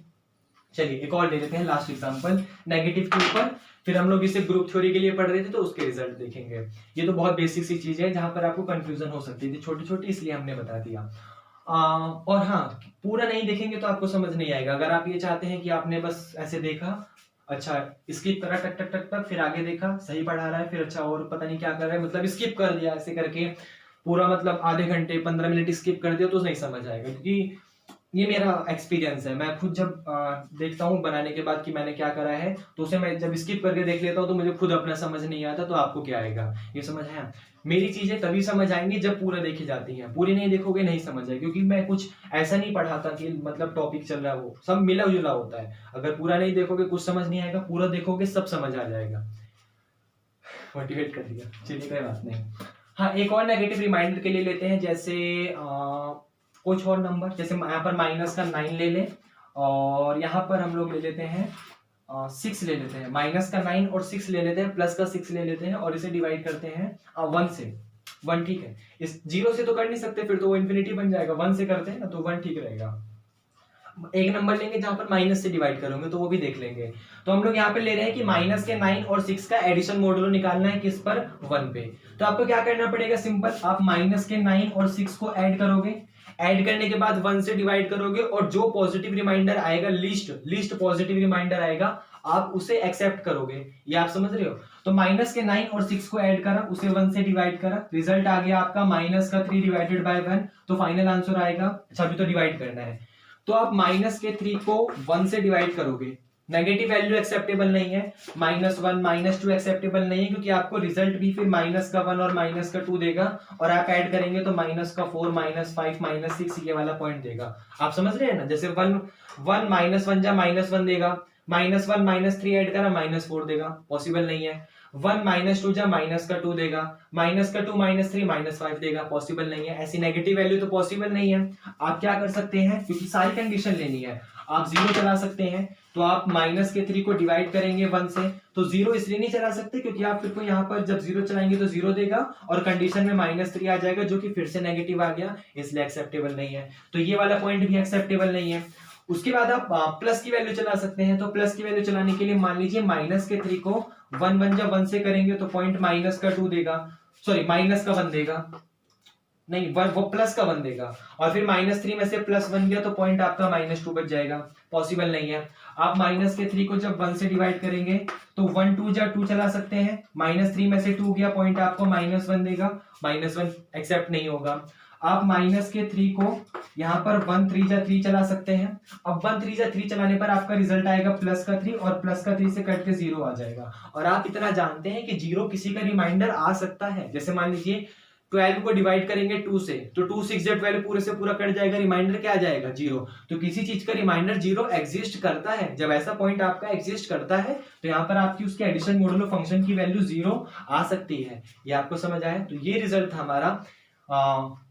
चलिए एक और ले लेते हैं, लास्ट एग्जांपल नेगेटिव के ऊपर। फिर हम लोग इसे ग्रुप थ्योरी के लिए पढ़ रहे थे तो उसके रिजल्ट देखेंगे। ये तो बहुत बेसिक सी चीज है जहां पर आपको कंफ्यूजन हो सकती थी, छोटी छोटी, इसलिए हमने बता दिया। और हाँ, पूरा नहीं देखेंगे तो आपको समझ नहीं आएगा। अगर आप ये चाहते हैं कि आपने बस ऐसे देखा, अच्छा स्किप करा, टक टक टक टक, फिर आगे देखा सही पढ़ा रहा है, फिर अच्छा और पता नहीं क्या कर रहा है, मतलब स्किप कर दिया ऐसे करके पूरा, मतलब आधे घंटे 15 मिनट स्किप कर दिया तो नहीं समझ आएगा। क्योंकि ये मेरा एक्सपीरियंस है, मैं खुद जब देखता हूँ बनाने के बाद कि मैंने क्या करा है, तो उसे मैं जब स्किप करके देख लेता हूँ तो मुझे खुद अपना समझ नहीं आता। तो आपको क्या आएगा, ये समझ है। मेरी चीजें तभी समझ आएंगी जब पूरा देखी जाती हैं, पूरी नहीं देखोगे नहीं समझ आएगी। क्योंकि मैं कुछ ऐसा नहीं पढ़ाता कि मतलब टॉपिक चल रहा है, वो सब मिला जुला होता है। अगर पूरा नहीं देखोगे कुछ समझ नहीं आएगा, पूरा देखोगे सब समझ आ जाएगा। मोटिवेट कर दिया, चलिए कोई बात नहीं। हाँ, एक और नेगेटिव रिमाइंडर के लिए लेते हैं, जैसे कुछ और नंबर, जैसे यहाँ पर माइनस का 9 ले लें, और यहाँ पर हम लोग ले लेते हैं 6 ले लेते हैं। माइनस का 9 और 6 ले लेते हैं, प्लस का 6 ले लेते हैं, और इसे डिवाइड करते हैं 1 से। 1 ठीक है, इस 0 से तो कर नहीं सकते, फिर तो वो इन्फिनिटी बन जाएगा। 1 से करते हैं ना तो 1 ठीक रहेगा। एक नंबर लेंगे जहां पर माइनस से डिवाइड करोगे तो वो भी देख लेंगे। तो हम लोग यहाँ पे ले रहे हैं कि माइनस के 9 और 6 का एडिशन मॉडुलो निकालना है, किस पर, 1 पे। तो आपको क्या करना पड़ेगा, सिंपल, आप माइनस के 9 और 6 को ऐड करोगे, ऐड करने के बाद 1 से डिवाइड करोगे, और जो पॉजिटिव रिमाइंडर आएगा, लीस्ट पॉजिटिव रिमाइंडर आएगा, आप उसे एक्सेप्ट करोगे। ये आप समझ रहे हो। तो माइनस के 9 और 6 को ऐड करा, उसे 1 से डिवाइड करा, रिजल्ट आ गया आपका माइनस का 3 डिवाइडेड बाय 1, तो फाइनल आंसर आएगा। अच्छा अभी तो डिवाइड करना है, तो आप माइनस के 3 को 1 से डिवाइड करोगे, नेगेटिव वैल्यू एक्सेप्टेबल नहीं है, -1 -2 एक्सेप्टेबल नहीं है, क्योंकि आपको रिजल्ट भी फिर माइनस का 1 और माइनस का 2 देगा, और आप ऐड करेंगे तो माइनस का 4 -5 -6 ये वाला पॉइंट देगा। आप समझ रहे हैं ना, जैसे 1 -1 जा -1 देगा, -1 -3 ऐड करा -4 देगा, पॉसिबल नहीं है। 1 -2 जा -2 देगा, -2 -3 -5 देगा, पॉसिबल नहीं है। ऐसी नेगेटिव वैल्यू तो पॉसिबल नहीं है। आप क्या कर सकते हैं, क्योंकि सारी कंडीशन लेनी है, आप 0 चला सकते हैं। तो आप माइनस के 3 को डिवाइड करेंगे 1 से, तो 0 इसलिए नहीं चला सकते क्योंकि आप फिर को यहाँ पर जब 0 चलाएंगे तो 0 देगा, और कंडीशन में -3 आ जाएगा, जो कि फिर से नेगेटिव आ गया, इसलिए एक्सेप्टेबल नहीं है। तो ये वाला पॉइंट भी एक्सेप्टेबल नहीं है। उसके बाद आप प्लस की वैल्यू चला सकते हैं। तो प्लस की वैल्यू चलाने के लिए मान लीजिए माइनस के 3 को 1 जब 1 से करेंगे तो पॉइंट माइनस का 2 देगा, सॉरी माइनस का 1 देगा, नहीं वो प्लस का 1 देगा, और फिर -3 में से +1 गया तो पॉइंट आपका -2 बच जाएगा, पॉसिबल नहीं है। आप माइनस के 3 को जब 1 से डिवाइड करेंगे तो 1 2 जा 2 चला सकते हैं, -3 में से 2 गया, पॉइंट आपको -1 देगा, -1 एक्सेप्ट नहीं होगा। आप माइनस के 3 को यहाँ पर 1 3 जा 3 चला सकते हैं। अब 1 3 जा 3 चलाने पर आपका रिजल्ट आएगा प्लस का 3, और प्लस का 3 से कट के 0 आ जाएगा। और आप इतना जानते हैं कि 0 किसी का रिमाइंडर आ सकता है। जैसे मान लीजिए 12 को डिवाइड करेंगे 2 से, तो 2 6 जा 12 पूरे से पूरा कट जाएगा, रिमाइंडर क्या आ जाएगा, 0। तो किसी चीज का रिमाइंडर 0 एग्जिस्ट करता है। जब ऐसा पॉइंट आपका एग्जिस्ट करता है तो यहाँ पर आपकी उसके एडिशन मॉडुलो फंक्शन की वैल्यू 0 आ सकती है। ये आपको समझ आया। तो ये रिजल्ट था हमारा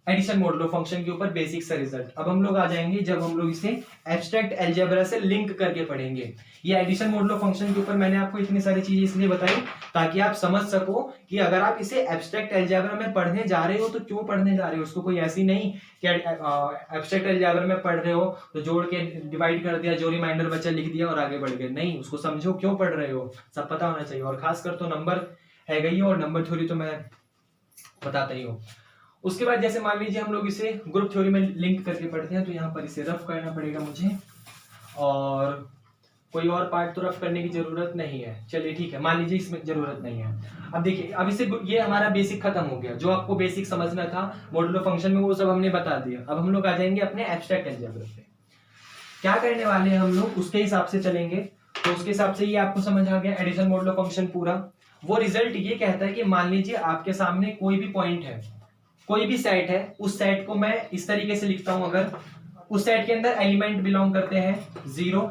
एडिशन मॉडुलो फंक्शन के ऊपर बेसिक सा रिजल्ट। अब हम लोग आ जाएंगे जब हम लोग इसे एब्स्ट्रैक्ट अलजेब्रा से लिंक करके पढ़ेंगे। ये एडिशन मॉडुलो फंक्शन के ऊपर मैंने आपको इतनी सारी चीजें इसलिए बताई ताकि आप समझ सको कि अगर आप इसे एब्स्ट्रैक्ट अलजेब्रा में पढ़ने जा रहे हो तो क्यों पढ़ने जा रहे हो। उसको कोई ऐसी नहीं कि एब्स्ट्रैक्ट अलजेब्रा में पढ़ रहे हो तो जोड़ के डिवाइड कर दिया, जो रिमाइंडर बचा लिख दिया और आगे बढ़ गए। नहीं, उसको समझो क्यों पढ़ रहे हो, सब पता होना चाहिए। और खासकर तो नंबर है गई, और नंबर थ्योरी तो मैं बताता ही हूँ। उसके बाद जैसे मान लीजिए हम लोग इसे ग्रुप थ्योरी में लिंक करके पढ़ते हैं, तो यहाँ पर इसे रफ करना पड़ेगा मुझे, और कोई और पार्ट तो रफ करने की जरूरत नहीं है। चलिए ठीक है, मान लीजिए इसमें जरूरत नहीं है। अब देखिए, अब इसे ये हमारा बेसिक खत्म हो गया, जो आपको बेसिक समझना था मॉडुलो फंक्शन में वो सब हमने बता दिया। अब हम लोग आ जाएंगे अपने एब्स्ट्रैक्ट अलजेब्रा पे। क्या करने वाले हैं हम लोग, उसके हिसाब से चलेंगे। तो उसके हिसाब से ये आपको समझ आ गया एडिशन मॉडुलो फंक्शन पूरा। वो रिजल्ट ये कहता है कि मान लीजिए आपके सामने कोई भी पॉइंट है, कोई भी सेट है, उस सेट को मैं इस तरीके से लिखता हूं, अगर उस सेट के अंदर एलिमेंट बिलोंग करते हैं 0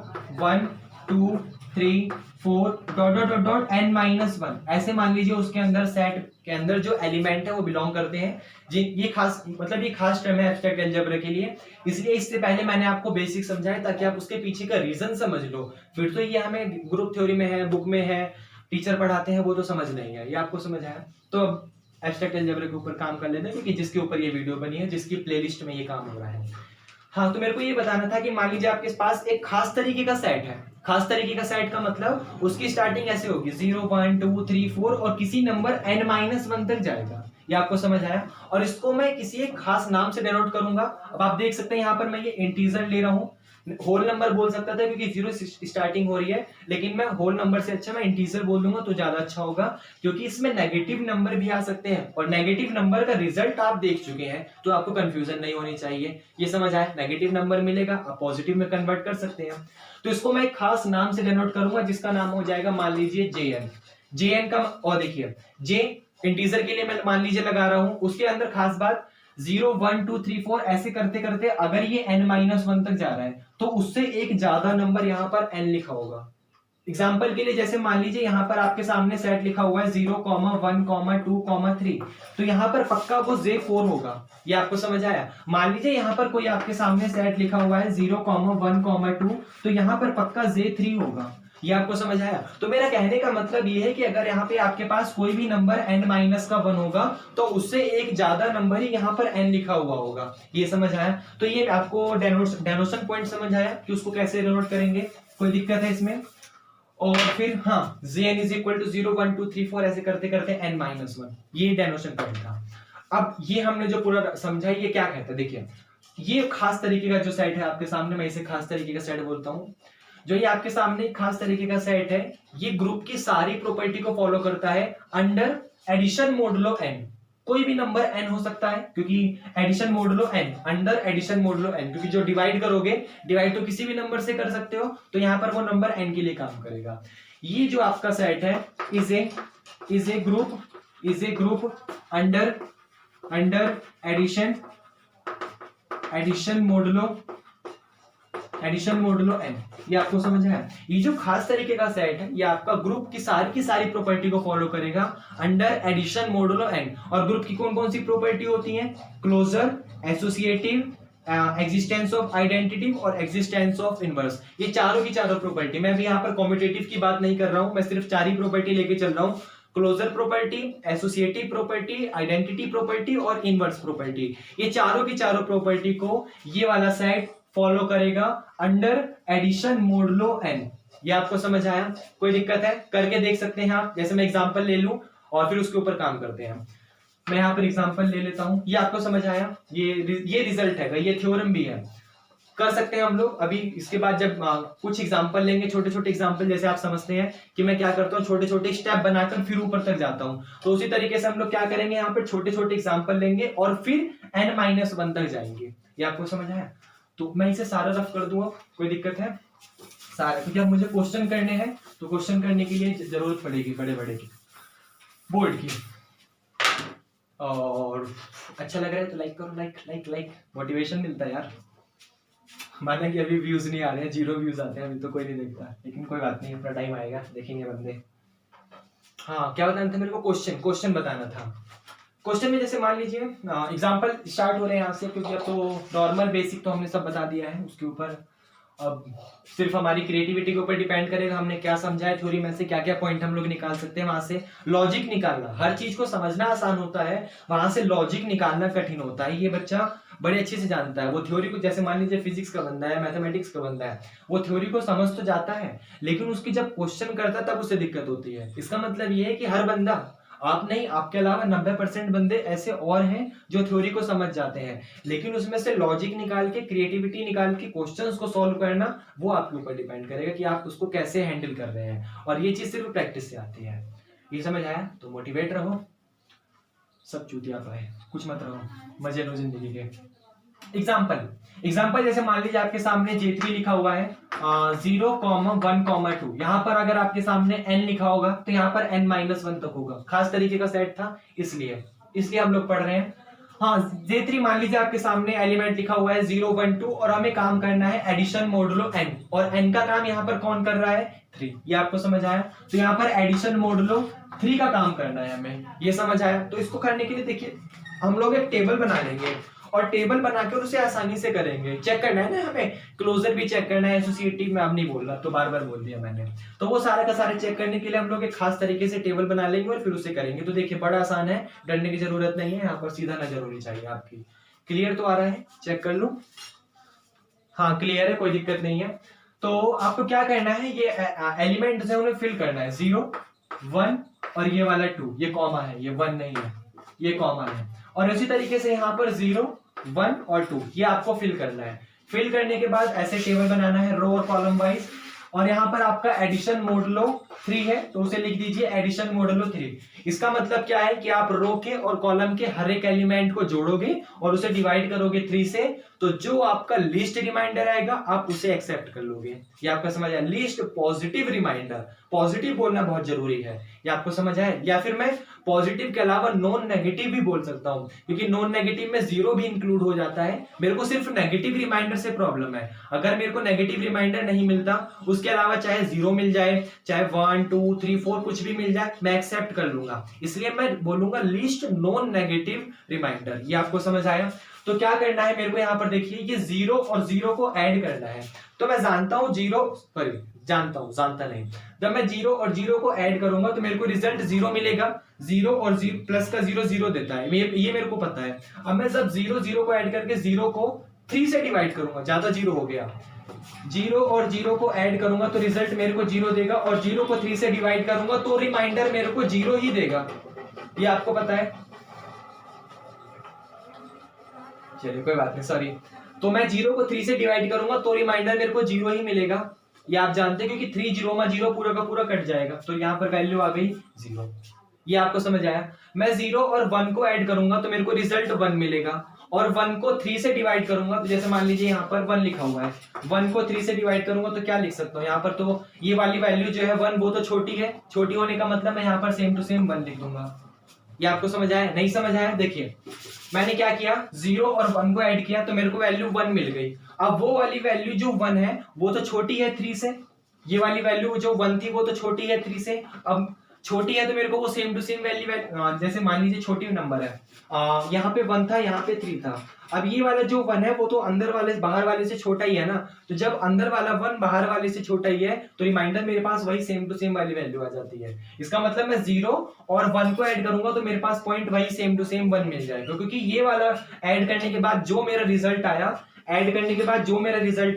1 2 3 4 dot dot dot dot n-1, ऐसे मान लीजिए उसके अंदर सेट के अंदर जो एलिमेंट है वो बिलोंग करते हैं। ये खास मतलब ये खास टर्म है एब्स्ट्रैक्ट अलजेब्रा के लिए, इसलिए इससे पहले मैंने आपको बेसिक समझाया ताकि आप उसके पीछे का रीजन समझ लो। फिर तो ये हमें ग्रुप थ्योरी में है, बुक में है, टीचर पढ़ाते हैं, वो तो समझ नहीं है। ये आपको समझ आया? तो अब एब्स्ट्रैक्ट अलजेब्रा के ऊपर काम कर लेते हैं, क्योंकि जिसके ऊपर ये वीडियो बनी है, जिसकी प्लेलिस्ट में ये काम हो रहा है। हाँ, तो मेरे को ये बताना था कि मान लीजिए आपके पास एक खास तरीके का सेट है। खास तरीके का सेट का मतलब उसकी स्टार्टिंग ऐसे होगी 0 1 2 3 4 और किसी नंबर n-1 तक जाएगा। ये आपको समझ आया? और इसको मैं किसी एक खास नाम से डिनोट करूंगा। अब आप देख सकते हैं यहाँ पर मैं ये इंटीजर ले रहा हूँ, होल नंबर बोल सकता था क्योंकि 0 से स्टार्टिंग हो रही है, लेकिन मैं होल नंबर से अच्छा मैं इंटीजर बोल दूंगा तो ज्यादा अच्छा होगा, क्योंकि इसमें नेगेटिव नंबर भी आ सकते हैं और नेगेटिव नंबर का रिजल्ट आप देख चुके हैं, तो आपको कंफ्यूजन नहीं होनी चाहिए। ये समझ आया? नेगेटिव नंबर मिलेगा, आप पॉजिटिव में कन्वर्ट कर सकते हैं। तो इसको मैं एक खास नाम से डिनोट करूंगा, जिसका नाम हो जाएगा मान लीजिए JN का। और देखिए जे इंटीजर के लिए मैं मान लीजिए लगा रहा हूं, उसके अंदर खास बात 0 1 2 3 4 ऐसे करते करते अगर ये n-1 तक जा रहा है तो उससे एक ज्यादा नंबर यहाँ पर n लिखा होगा। एग्जाम्पल के लिए जैसे मान लीजिए यहाँ पर आपके सामने सेट लिखा हुआ है 0 1 2 3, तो यहाँ पर पक्का वो J4 होगा। ये आपको समझ आया? मान लीजिए यहाँ पर कोई आपके सामने सेट लिखा हुआ है 0 1 2, तो यहाँ पर पक्का J3 होगा। ये आपको समझ आया? तो मेरा कहने का मतलब ये है कि अगर यहाँ पे आपके पास कोई भी नंबर n-1 होगा तो उससे एक ज्यादा नंबर ही यहाँ पर n लिखा हुआ होगा। ये समझ आया? तो ये आपको डेनोशन पॉइंट समझ आया कि उसको कैसे डिनोट करेंगे? कोई दिक्कत है इसमें? और फिर हाँ, Jn इज इक्वल टू 0 1 2 3 4 ऐसे करते करते n-1, ये डेनोशन पॉइंट था। अब ये हमने जो पूरा समझा, ये क्या कहता है? देखिए, ये खास तरीके का जो सेट है आपके सामने, मैं इसे खास तरीके का सेट बोलता हूँ। जो ये आपके सामने खास तरीके का सेट है, ये ग्रुप की सारी प्रॉपर्टी को फॉलो करता है अंडर एडिशन मोडुलो n। कोई भी नंबर n हो सकता है, क्योंकि addition modulo n, under addition modulo n, क्योंकि जो डिवाइड करोगे, डिवाइड तो किसी भी नंबर से कर सकते हो, तो यहाँ पर वो नंबर n के लिए काम करेगा। ये जो आपका सेट है is a group under addition modulo n। ये आपको समझ आया? ये जो खास तरीके का सेट है, ये आपका ग्रुप की सारी प्रॉपर्टी को फॉलो करेगा अंडर एडिशन मोडुलो n। और ग्रुप की कौन कौन सी प्रॉपर्टी होती है? Closure, associative, existence of identity और एग्जिस्टेंस ऑफ इनवर्स। ये चारों की चारों प्रॉपर्टी, मैं भी यहाँ पर कॉम्यूटेटिव की बात नहीं कर रहा हूं, मैं सिर्फ 4 ही प्रॉपर्टी लेके चल रहा हूँ। Closure property, associative property, identity property और इनवर्स प्रॉपर्टी। ये चारों की चारों प्रॉपर्टी को ये वाला सेट फॉलो करेगा अंडर एडिशन मोडुलो n। ये आपको समझ आया? कोई दिक्कत है? करके देख सकते हैं आप। जैसे मैं एग्जांपल ले लूं और फिर उसके ऊपर काम करते हैं। मैं यहाँ पर एग्जांपल ले लेता हूं। ये आपको समझ आया? ये रिजल्ट है, ये थ्योरम भी है, कर सकते हैं हम लोग। अभी इसके बाद जब कुछ एग्जांपल लेंगे, छोटे छोटे एग्जांपल, जैसे आप समझते हैं कि मैं क्या करता हूँ, छोटे छोटे स्टेप बनाकर फिर ऊपर तक जाता हूँ, तो उसी तरीके से हम लोग क्या करेंगे, यहाँ पर छोटे छोटे एग्जांपल लेंगे और फिर n-1 तक जाएंगे। ये आपको समझ आया? तो मैं इसे सारा रफ कर दूंगा, कोई दिक्कत है? सारा, क्योंकि अब मुझे क्वेश्चन करने हैं, तो क्वेश्चन करने के लिए जरूरत पड़ेगी बड़े बड़े की, बोर्ड की। और अच्छा लग रहा है तो लाइक करो, लाइक मोटिवेशन मिलता है यार। माना कि अभी व्यूज नहीं आ रहे हैं, 0 व्यूज आते हैं, अभी तो कोई नहीं देखता, लेकिन कोई बात नहीं, अपना टाइम आएगा, देखेंगे बंदे। हाँ, क्या बताना था मेरे को? क्वेश्चन बताना था। क्वेश्चन में जैसे मान लीजिए एग्जांपल स्टार्ट हो रहे हैं यहाँ से, क्योंकि अब तो नॉर्मल बेसिक तो हमने सब बता दिया है, उसके ऊपर अब सिर्फ हमारी क्रिएटिविटी के ऊपर डिपेंड करेगा हमने क्या समझा है थ्योरी में से, क्या क्या पॉइंट हम लोग निकाल सकते हैं वहां से। लॉजिक निकालना, हर चीज को समझना आसान होता है, वहां से लॉजिक निकालना कठिन होता है। ये बच्चा बड़े अच्छे से जानता है। वो थ्योरी को, जैसे मान लीजिए फिजिक्स का बंदा है, मैथमेटिक्स का बंदा है, वो थ्योरी को समझ तो जाता है, लेकिन उसकी जब क्वेश्चन करता है तब उसे दिक्कत होती है। इसका मतलब ये है कि हर बंदा आप नहीं, आपके अलावा 90% बंदे ऐसे और हैं जो थ्योरी को समझ जाते हैं, लेकिन उसमें से लॉजिक निकाल के, क्रिएटिविटी निकाल के क्वेश्चंस को सॉल्व करना वो आपके ऊपर डिपेंड करेगा कि आप उसको कैसे हैंडल कर रहे हैं, और ये चीज सिर्फ प्रैक्टिस से आती है। ये समझ आया? तो मोटिवेट रहो, सब चूतिया पाए, कुछ मत रहो, मजे लो जिंदगी के। एग्जाम्पल जैसे मान लीजिए आपके सामने J3 लिखा हुआ है 0,1,2। यहाँ पर अगर आपके सामने n लिखा होगा तो यहाँ पर n-1 तक होगा, खास तरीके का सेट था इसलिए हम लोग पढ़ रहे हैं। हाँ, J3 मान लीजिए आपके सामने एलिमेंट लिखा हुआ है 0, 1, 2 और हमें काम करना है एडिशन मोडुलो n, और n का काम यहाँ पर कौन कर रहा है? 3। ये आपको समझ आया? तो यहाँ पर एडिशन मोडुलो 3 का काम करना है हमें, ये समझ आया? तो इसको करने के लिए देखिए हम लोग एक टेबल बना लेंगे, और टेबल बनाकर उसे आसानी से करेंगे। चेक करना है ना, हमें क्लोजर भी चेक करना है, एसोसिएटिव में अब नहीं बोल रहा, तो बार बार बोल दिया मैंने। तो वो सारा का सारा चेक करने के लिए हम लोग एक खास तरीके से टेबल बना लेंगे और फिर उसे करेंगे। तो देखिए बड़ा आसान है, डरने की जरूरत नहीं है, यहाँ पर सीधा नजर होनी चाहिए आपकी। क्लियर तो आ रहा है? चेक कर लो। हाँ क्लियर है, कोई दिक्कत नहीं है। तो आपको क्या करना है, ये एलिमेंट है उन्हें फिल करना है, 0, 1 और ये वाला 2, ये कॉमा है, ये 1 नहीं है, ये कॉमा है। और इसी तरीके से यहाँ पर 0, 1 और 2 ये आपको फिल करना है। फिल करने के बाद ऐसे टेबल बनाना है रो और कॉलम वाइज, और यहाँ पर आपका एडिशन मोडुलो 3 है तो उसे लिख दीजिए एडिशन मोडुलो 3। इसका मतलब क्या है कि आप रो के और कॉलम के हर एक एलिमेंट को जोड़ोगे और उसे डिवाइड करोगे 3 से, तो जो आपका लीस्ट रिमाइंडर आएगा आप उसे एक्सेप्ट कर लोगे। ये आपका समझ आया? लीस्ट पॉजिटिव रिमाइंडर, पॉजिटिव बोलना बहुत जरूरी है, ये आपको समझ आया? या फिर मैं पॉजिटिव के अलावा नॉन नेगेटिव भी बोल सकता हूं, क्योंकि नॉन नेगेटिव में 0 भी इंक्लूड हो जाता है। मेरे को सिर्फ नेगेटिव रिमाइंडर से प्रॉब्लम है, अगर मेरे को नेगेटिव रिमाइंडर नहीं मिलता, उसके अलावा चाहे 0 मिल जाए, चाहे 1, 2, 3, 4 कुछ भी मिल जाए, मैं एक्सेप्ट कर लूंगा। इसलिए मैं बोलूंगा लीस्ट नॉन नेगेटिव रिमाइंडर। ये आपको समझ आया? तो क्या करना है मेरे को, यहाँ पर देखिए ये 0 और 0 को ऐड करना है। तो मैं जानता हूं 0, सॉरी जानता नहीं, जब मैं 0 और 0 को ऐड करूंगा तो मेरे को रिजल्ट 0 मिलेगा। 0 और 0 प्लस का 0 0 देता है, ये मेरे को पता है। अब मैं जब 0 0 को ऐड करके 0 को 3 से डिवाइड करूंगा, ज्यादा 0 हो गया, 0 और 0 को ऐड करूंगा तो रिजल्ट मेरे को 0 देगा, और 0 को 3 से डिवाइड करूंगा तो रिमाइंडर मेरे को 0 ही देगा। ये आपको पता है? चलिए कोई बात नहीं, सॉरी। तो मैं 0 को 3 से डिवाइड करूंगा तो रिमाइंडर मेरे को 0 ही मिलेगा, ये आप जानते हैं, क्योंकि 3 0 में 0 पूरा का पूरा कट जाएगा, तो यहाँ पर वैल्यू आ गई 0। ये आपको समझ आया? मैं 0 और 1 को ऐड करूंगा तो मेरे को रिजल्ट 1 मिलेगा, और 1 को 3 से डिवाइड करूंगा तो जैसे मान लीजिए यहाँ पर 1 लिखा हुआ है, 1 को 3 से डिवाइड करूंगा तो क्या लिख सकता हूँ यहाँ पर, तो ये वाली वैल्यू जो है 1 वो तो छोटी है, छोटी होने का मतलब मैं यहाँ पर सेम टू सेम 1 लिख दूंगा। ये आपको समझ आया? नहीं समझ आया? देखिए मैंने क्या किया, 0 और 1 को ऐड किया तो मेरे को वैल्यू 1 मिल गई। अब वो वाली वैल्यू जो 1 है वो तो छोटी है 3 से, ये वाली वैल्यू जो 1 थी वो तो छोटी है 3 से। अब छोटी है तो मेरे को वो सेम टू सेम वैल्यू, जैसे मान लीजिए छोटी नंबर है, यहाँ पे 1 था, यहाँ पे 3 था। अब ये वाला जो 1 है वो तो अंदर वाले बाहर वाले से छोटा ही है ना, तो जब अंदर वाला 1 बाहर वाले से छोटा ही है तो रिमाइंडर मेरे पास वही सेम टू सेम वाली वैल्यू आ जाती है। इसका मतलब मैं 0 और 1 को ऐड करूंगा तो मेरे पास पॉइंट वही सेम टू सेम 1 मिल जाएगा, क्योंकि ये वाला ऐड करने के बाद जो मेरा रिजल्ट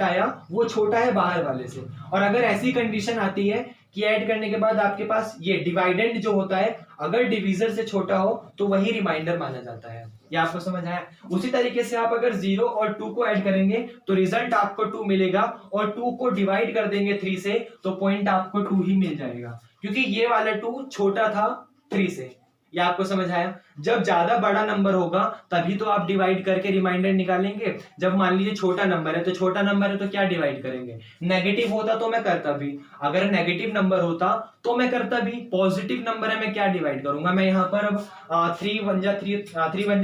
आया, वो छोटा है बाहर वाले से। और अगर ऐसी कंडीशन आती है कि ऐड करने के बाद आपके पास ये डिवाइडेंड जो होता है अगर डिवीजर से छोटा हो तो वही रिमाइंडर माना जाता है। ये आपको समझ आया? उसी तरीके से आप अगर 0 और 2 को ऐड करेंगे तो रिजल्ट आपको 2 मिलेगा, और 2 को डिवाइड कर देंगे 3 से तो पॉइंट आपको 2 ही मिल जाएगा, क्योंकि ये वाला 2 छोटा था 3 से। ये आपको समझ आया? जब ज्यादा बड़ा नंबर होगा तभी तो आप डिवाइड करके रिमाइंडर निकालेंगे। जब मान लीजिए छोटा नंबर है तो क्या डिवाइड करेंगे? नेगेटिव होता तो मैं करता भी, अगर नेगेटिव नंबर होता तो मैं करता भी, पॉजिटिव नंबर है मैं क्या डिवाइड करूंगा? मैं यहाँ पर अब 3 1 जा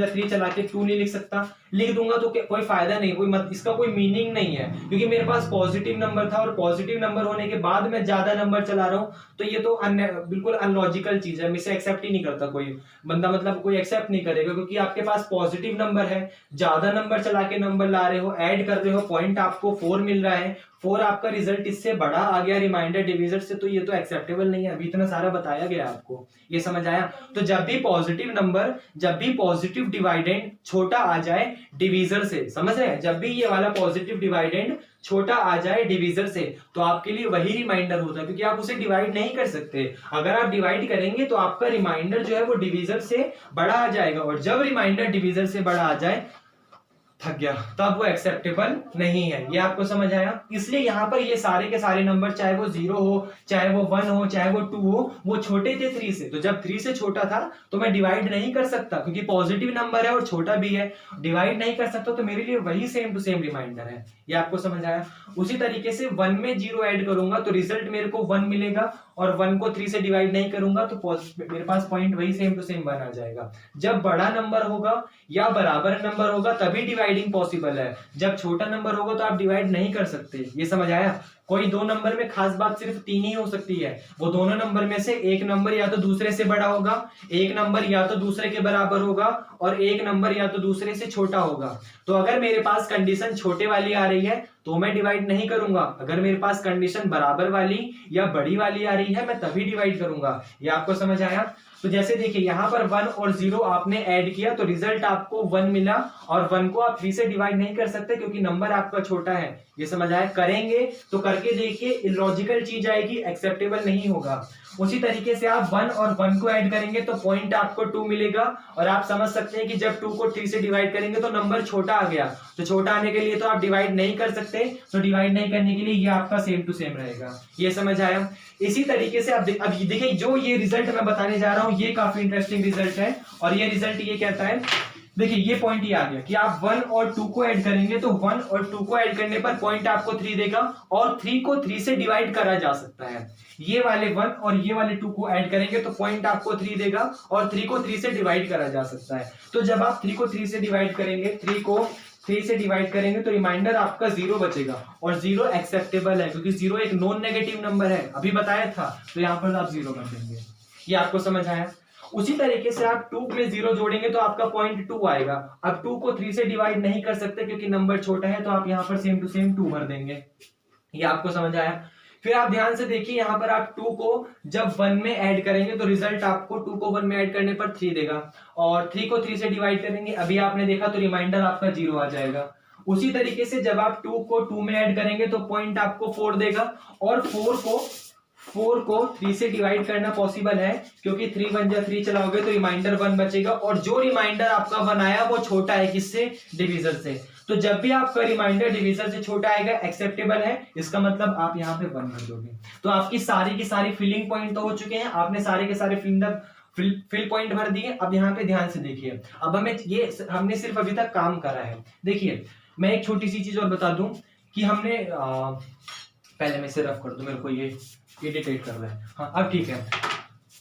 3 चला के 2 नहीं लिख सकता, लिख दूंगा तो कोई फायदा नहीं, इसका कोई मीनिंग नहीं है, क्योंकि मेरे पास पॉजिटिव नंबर था और पॉजिटिव नंबर होने के बाद मैं ज्यादा नंबर चला रहा हूँ, तो ये तो बिल्कुल अनलॉजिकल चीज है, मैं इसे एक्सेप्ट ही नहीं करता। कोई बंदा मतलब कोई एक्सेप्ट नहीं करेगा, क्योंकि आपके पास पॉजिटिव नंबर है, ज्यादा नंबर चला के नंबर ला रहे हो, ऐड कर रहे हो, पॉइंट आपको 4 मिल रहा है, 4 आपका रिजल्ट इससे बड़ा आ गया रिमाइंडर डिवीजर से, तो ये तो एक्सेप्टेबल नहीं है। अभी इतना सारा बताया गया आपको, ये समझ आया? तो जब भी पॉजिटिव डिवाइडेंड छोटा आ जाए डिवीजर से, समझ रहे हैं? जब भी ये वाला पॉजिटिव डिवाइडेंड छोटा आ जाए डिवीजर से तो आपके लिए वही रिमाइंडर होता है, क्योंकि आप उसे डिवाइड नहीं कर सकते। अगर आप डिवाइड करेंगे तो आपका रिमाइंडर जो है वो डिवीजर से बड़ा आ जाएगा, और जब रिमाइंडर डिवीजर से बड़ा आ जाए, थक गया, तब वो एक्सेप्टेबल नहीं है। ये आपको समझ आया? इसलिए यहाँ पर ये सारे के सारे नंबर, चाहे वो 0 हो, चाहे वो 1 हो, चाहे वो 2 हो, वो छोटे थे 3 से। तो जब 3 से छोटा था तो मैं डिवाइड नहीं कर सकता, क्योंकि पॉजिटिव नंबर है और छोटा भी है, डिवाइड नहीं कर सकता, तो मेरे लिए वही सेम टू सेम रिमाइंडर है। ये आपको समझ आया? उसी तरीके से 1 में 0 ऐड करूंगा तो रिजल्ट मेरे को 1 मिलेगा, और 1 को 3 से डिवाइड नहीं करूंगा तो मेरे पास पॉइंट वही सेम टू सेम 1 आ जाएगा। जब बड़ा नंबर होगा या बराबर नंबर होगा तभी डिवाइडिंग पॉसिबल है, जब छोटा नंबर होगा तो आप डिवाइड नहीं कर सकते। ये समझ आया? कोई दो नंबर में खास बात सिर्फ 3 ही हो सकती है, वो दोनों नंबर में से एक नंबर या तो दूसरे से बड़ा होगा, एक नंबर या तो दूसरे के बराबर होगा, और एक नंबर या तो दूसरे से छोटा होगा। तो अगर मेरे पास कंडीशन छोटे वाली आ रही है तो मैं डिवाइड नहीं करूंगा, अगर मेरे पास कंडीशन बराबर वाली या बड़ी वाली आ रही है मैं तभी डिवाइड करूंगा। ये आपको समझ आया? तो जैसे देखिए यहाँ पर 1 और 0 आपने ऐड किया तो रिजल्ट आपको 1 मिला, और 1 को आप 3 से डिवाइड नहीं कर सकते क्योंकि नंबर आपका छोटा है। ये समझ आया? करेंगे तो करके देखिए, इलॉजिकल चीज आएगी, एक्सेप्टेबल नहीं होगा। उसी तरीके से आप 1 और 1 को ऐड करेंगे तो पॉइंट आपको 2 मिलेगा, और आप समझ सकते हैं कि जब 2 को 3 से डिवाइड करेंगे तो नंबर छोटा आ गया, तो छोटा आने के लिए तो आप डिवाइड नहीं कर सकते, तो डिवाइड नहीं करने के लिए ये आपका सेम टू सेम रहेगा। ये समझ आया? इसी तरीके से अब देखिए, जो ये रिजल्ट मैं बताने जा रहा हूं ये काफी इंटरेस्टिंग रिजल्ट है, और ये रिजल्ट ये कहता है, देखिए ये पॉइंट ये आ गया कि आप 1 और 2 को ऐड करेंगे तो 1 और 2 को ऐड करने पर पॉइंट आपको 3 देगा, और 3 को 3 से डिवाइड करा जा सकता है। ये वाले 1 और ये वाले 2 को ऐड करेंगे तो पॉइंट आपको 3 देगा, और 3 को 3 से डिवाइड करा जा सकता है। तो जब आप 3 को 3 से डिवाइड करेंगे, 3 को 3 से डिवाइड करेंगे तो रिमाइंडर आपका 0 बचेगा, और 0 एक्सेप्टेबल है क्योंकि 0 एक नॉन नेगेटिव नंबर है, अभी बताया था, तो यहाँ पर आप 0 कर देंगे। ये आपको समझ आया? उसी तरीके से आप 2 में 0 जोड़ेंगे तो आपका पॉइंट 2 आएगा। अब 2 को 3 से डिवाइड नहीं कर सकते क्योंकि नंबर छोटा है, तो आप यहाँ पर सेम टू सेम 2 भर देंगे। ये आपको समझ आया? फिर आप ध्यान से देखिए, यहाँ पर आप 2 को जब 1 में ऐड करेंगे तो रिजल्ट आपको 2 को 1 में ऐड करने पर 3 देगा, और 3 को 3 से डिवाइड करेंगे, अभी आपने देखा, तो रिमाइंडर आपका 0 आ जाएगा। उसी तरीके से जब आप 2 को 2 में ऐड करेंगे तो पॉइंट आपको 4 देगा, और 4 को 3 से डिवाइड करना पॉसिबल है क्योंकि 3 1 जा 3 चलाओगे तो रिमाइंडर 1 बचेगा, और जो रिमाइंडर आपका 1 आया वो छोटा है किससे? डिवीजर से। तो जब भी आपका रिमाइंडर डिवीजर से छोटा आएगा एक्सेप्टेबल है, इसका मतलब आप यहाँ पे 1 भर दोगे। तो आपकी सारी की सारी फिलिंग पॉइंट तो हो चुके हैं, आपने सारे के सारे फिल पॉइंट भर दिए। अब यहाँ पे ध्यान से देखिए, अब हमने सिर्फ अभी तक काम करा है। देखिए मैं एक छोटी सी चीज और बता दूं कि हमने पहले मैं इसे रफ कर दूं, मेरे को ये इरिटेट कर रहा है। हाँ अब ठीक है।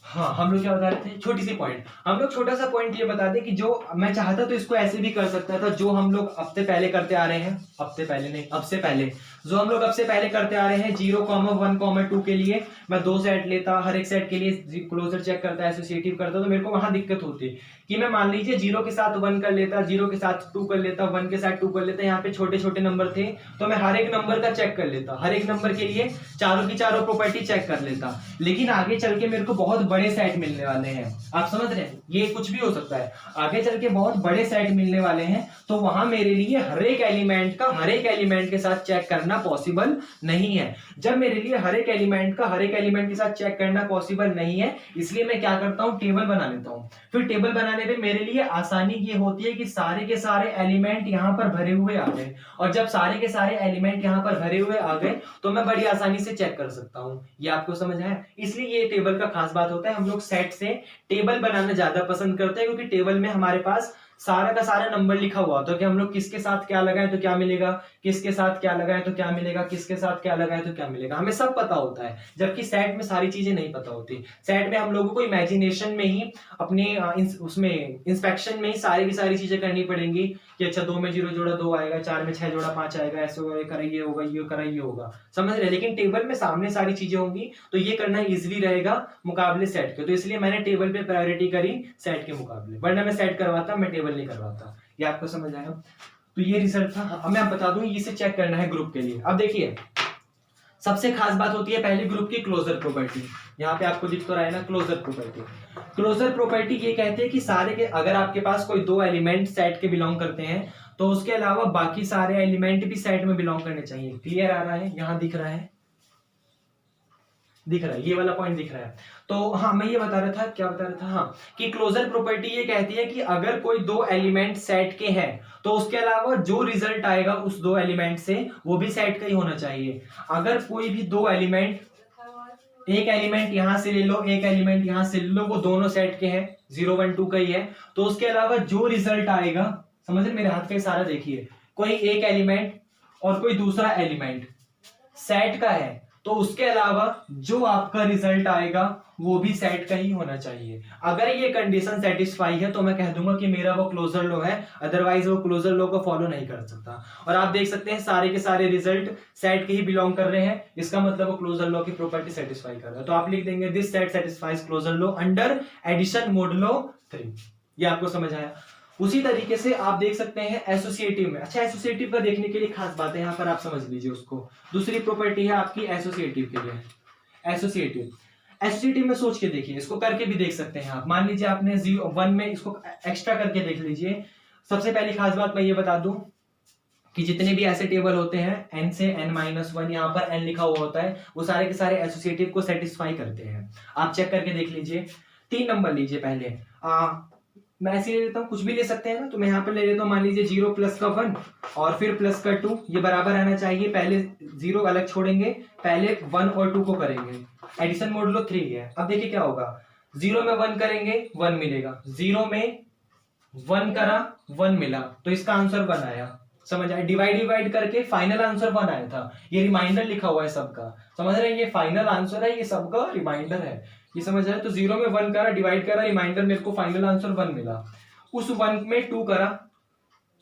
हाँ हम लोग क्या बता रहे थे, छोटी सी पॉइंट, हम लोग छोटा सा पॉइंट ये बता दें कि जो मैं चाहता तो इसको ऐसे भी कर सकता था, जो हम लोग अब से पहले करते आ रहे हैं, अब से पहले नहीं, अब से पहले जो हम लोग अब से पहले करते आ रहे हैं 0, 1, 2 के लिए मैं 2 सेट लेता, हर एक सेट के लिए क्लोजर चेक करता, एसोसिएटिव करता, तो मेरे को वहां दिक्कत होती कि मैं मान लीजिए 0 के साथ 1 कर लेता, 0 के साथ 2 कर लेता, 1 के साथ 2 कर लेता, यहाँ पे छोटे छोटे नंबर थे तो मैं हर एक नंबर का चेक कर लेता, हर एक नंबर के लिए चारों की चारों प्रॉपर्टी चेक कर लेता। लेकिन आगे चल के मेरे को बहुत बड़े सेट मिलने वाले हैं, आप समझ रहे हैं, ये कुछ भी हो सकता है, आगे चल के बहुत बड़े सेट मिलने वाले हैं, तो वहां मेरे लिए हर एक एलिमेंट के साथ चेक करना पॉसिबल नहीं है। जब मेरे लिए हर एक एलिमेंट के साथ चेक करना पॉसिबल नहीं है, इसलिए मैं क्या करता हूं, टेबल बना लेता हूं। फिर टेबल बनाने में मेरे लिए आसानी ये होती है कि सारे के सारे एलिमेंट यहां पर भरे हुए आ गए, और जब सारे के सारे एलिमेंट यहां पर भरे हुए आ गए तो मैं बड़ी आसानी से चेक कर सकता हूं। ये आपको समझ आया? इसलिए ये टेबल का खास बात होता है, हम लोग सेट से टेबल बनाना ज्यादा पसंद करते हैं, क्योंकि टेबल में हमारे पास सारा का सारा नंबर लिखा हुआ होता है कि हम लोग किसके साथ क्या लगाएं तो क्या मिलेगा, किसके साथ क्या लगाएं तो क्या मिलेगा, किसके साथ क्या लगाएं तो क्या मिलेगा, हमें सब पता होता है। जबकि सेट में सारी चीजें नहीं पता होती। सेट में हम लोगों को इमेजिनेशन में ही अपने उसमें इंस्पेक्शन में ही सारी की सारी चीजें करनी पड़ेंगी कि अच्छा 2 में 0 जोड़ा 2 आएगा, 4 में 6 जोड़ा 5 आएगा, ऐसे होगा, ये होगा, ये करा, ये होगा, समझ रहे। लेकिन टेबल में सामने सारी चीजें होंगी तो ये करना इजिली रहेगा मुकाबले सेट के, तो इसलिए मैंने टेबल पे प्रायोरिटी करी सेट के मुकाबले, वरना मैं सेट करवाता, मैं टेबल नहीं करवाता। ये आपको समझ आया? तो ये रिजल्ट था। अब मैं बता दूं, इसे चेक करना है ग्रुप के लिए। अब देखिए सबसे खास बात होती है पहले ग्रुप की क्लोजर प्रॉपर्टी। यहाँ पे आपको दिख तो रहा है ना क्लोजर प्रॉपर्टी। क्लोजर प्रॉपर्टी ये कहते हैं कि सारे के अगर आपके पास कोई दो एलिमेंट सेट के बिलोंग करते हैं तो उसके अलावा बाकी सारे एलिमेंट भी सेट में बिलोंग करने चाहिए। क्लियर आ रहा है? यहाँ दिख रहा है, दिख रहा है, ये वाला पॉइंट दिख रहा है। तो हाँ, मैं ये बता रहा था, क्या बता रहा था, हाँ, कि क्लोजर प्रॉपर्टी ये कहती है कि अगर कोई दो एलिमेंट सेट के हैं तो उसके अलावा जो रिजल्ट आएगा उस दो एलिमेंट से वो भी सेट का ही होना चाहिए। अगर कोई भी दो एलिमेंट, एक एलिमेंट यहां से ले लो, एक एलिमेंट यहां से ले लो, वो दोनों सेट के हैं, 0 1 2 का ही है, तो उसके अलावा जो रिजल्ट आएगा, समझ रहे, मेरे हाथ का इशारा देखिए, कोई एक एलिमेंट और कोई दूसरा एलिमेंट सेट का है तो उसके अलावा जो आपका रिजल्ट आएगा वो भी सेट का ही होना चाहिए। अगर ये कंडीशन सेटिस्फाई है तो मैं कह दूंगा कि मेरा वो क्लोजर लॉ है, अदरवाइज वो क्लोजर लॉ को फॉलो नहीं कर सकता। और आप देख सकते हैं सारे के सारे रिजल्ट सेट के ही बिलोंग कर रहे हैं, इसका मतलब वो क्लोजर लॉ की प्रॉपर्टी सेटिस्फाई कर रहा है। तो आप लिख देंगे this set satisfies closure law under addition modulo 3। ये आपको समझ आया? उसी तरीके से आप देख सकते हैं एसोसिएटिव में। अच्छा, एसोसिएटिव का देखने के लिए खास बात है, यहां पर आप समझ लीजिए उसको। दूसरी प्रॉपर्टी है आपकी एसोसिएटिव के लिए। एसोसिएटिव में सोच के देखिए, इसको करके भी देख सकते हैं आप। मान लीजिए आपने 0 1 में इसको एक्स्ट्रा करके देख लीजिए। सबसे पहली खास बात मैं ये बता दूं कि जितने भी ऐसे टेबल होते हैं n से n-1, यहाँ पर n लिखा हुआ होता है, वो सारे के सारे एसोसिएटिव को सेटिस्फाई करते हैं। आप चेक करके देख लीजिए। 3 नंबर लीजिए पहले, मैं ऐसे ले लेता हूँ, कुछ भी ले सकते हैं ना, तो मैं यहाँ पर ले लेता हूँ, मान लीजिए 0 प्लस का 1 और फिर प्लस का 2, ये बराबर आना चाहिए। पहले 0 अलग छोड़ेंगे, पहले 1 और 2 को करेंगे, एडिशन मोडुलो 3 है। अब देखिए क्या होगा, 0 में 1 करेंगे 1 मिलेगा, 0 में 1 करा 1 मिला, तो इसका आंसर 1 आया। समझ आया? डिवाइड करके फाइनल आंसर 1 आया था। ये रिमाइंडर लिखा हुआ है सबका, समझ रहे हैं? ये फाइनल आंसर है, ये सबका रिमाइंडर है, ये समझ आया? तो 0 में 1 करा, डिवाइड करा, रिमाइंडर मेरे को फाइनल आंसर 1 मिला। उस 1 में 2 करा,